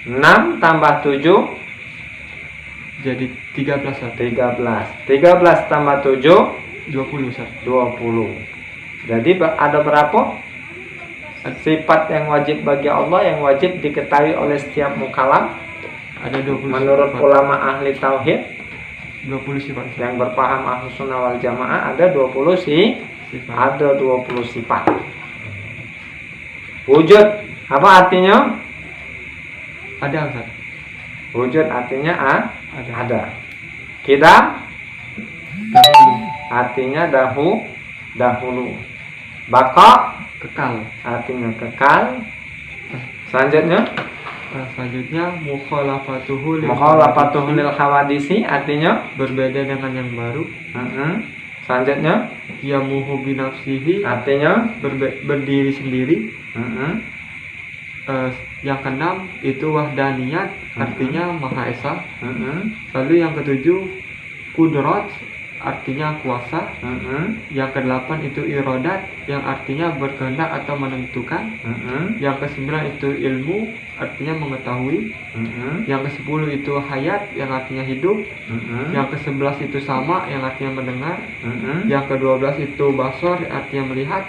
6 tambah 7 jadi 13 Ustaz. 13 tambah 7 20 Ustaz. 20. Jadi ada berapa sifat yang wajib bagi Allah yang wajib diketahui oleh setiap mukallaf? Ada 20 menurut sifat. Ulama ahli tauhid 20 sifat yang berpaham Ahlus Sunnah wal Jamaah ada 20 sifat. ada 20 sifat. Wujud apa artinya? Ada Ustaz. Wujud artinya ada. Kita Dahulu. artinya dahulu. Baqa Kekal. artinya kekal. Selanjutnya mukhalafatuhu lil hawadisi artinya berbeda dengan yang baru. Selanjutnya Yamuhu binafsihi artinya berdiri sendiri. Mm-hmm. Yang keenam itu wahdaniyat, artinya Maha Esa. Lalu yang ketujuh kudrat, artinya kuasa. Yang kedelapan itu irodat, yang artinya berkehendak atau menentukan. Yang kesembilan itu ilmu, artinya mengetahui. Yang kesepuluh itu hayat, yang artinya hidup. Yang kesebelas itu sama, yang artinya mendengar. Yang kedua-belas itu basor, artinya melihat.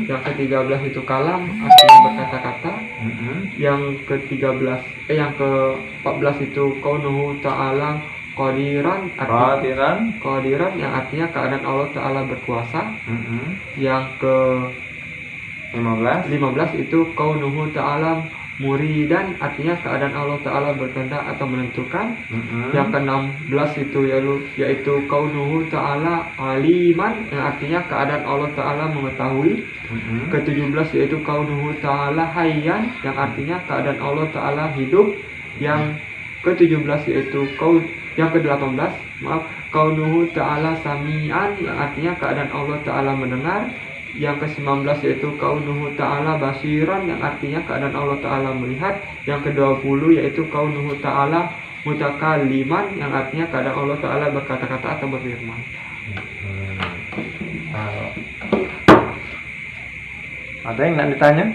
Yang ke-13 itu kalam, artinya berkata-kata. Yang ke-14 itu kaunuhu ta'ala qadiran, qadiran yang artinya keadaan Allah Ta'ala berkuasa. Yang ke-15 itu kaunuhu ta'ala muridan, artinya keadaan Allah Ta'ala berkehendak atau menentukan. Yang ke-16 itu yaitu kaunuhu ta'ala aliman, yang artinya keadaan Allah Ta'ala mengetahui. Ke-17 yaitu kaunuhu ta'ala hayyan, yang artinya keadaan Allah Ta'ala hidup. Yang ke-17 yaitu yang ke-18 kaunuhu ta'ala sami'an, yang artinya keadaan Allah Ta'ala mendengar. Yang ke-19 yaitu kaunuhu ta'ala basiran, yang artinya keadaan Allah Ta'ala melihat. Yang ke-20 yaitu kaunuhu ta'ala mutakalliman, yang artinya keadaan Allah Ta'ala berkata-kata atau berfirman. Ada yang nak ditanya?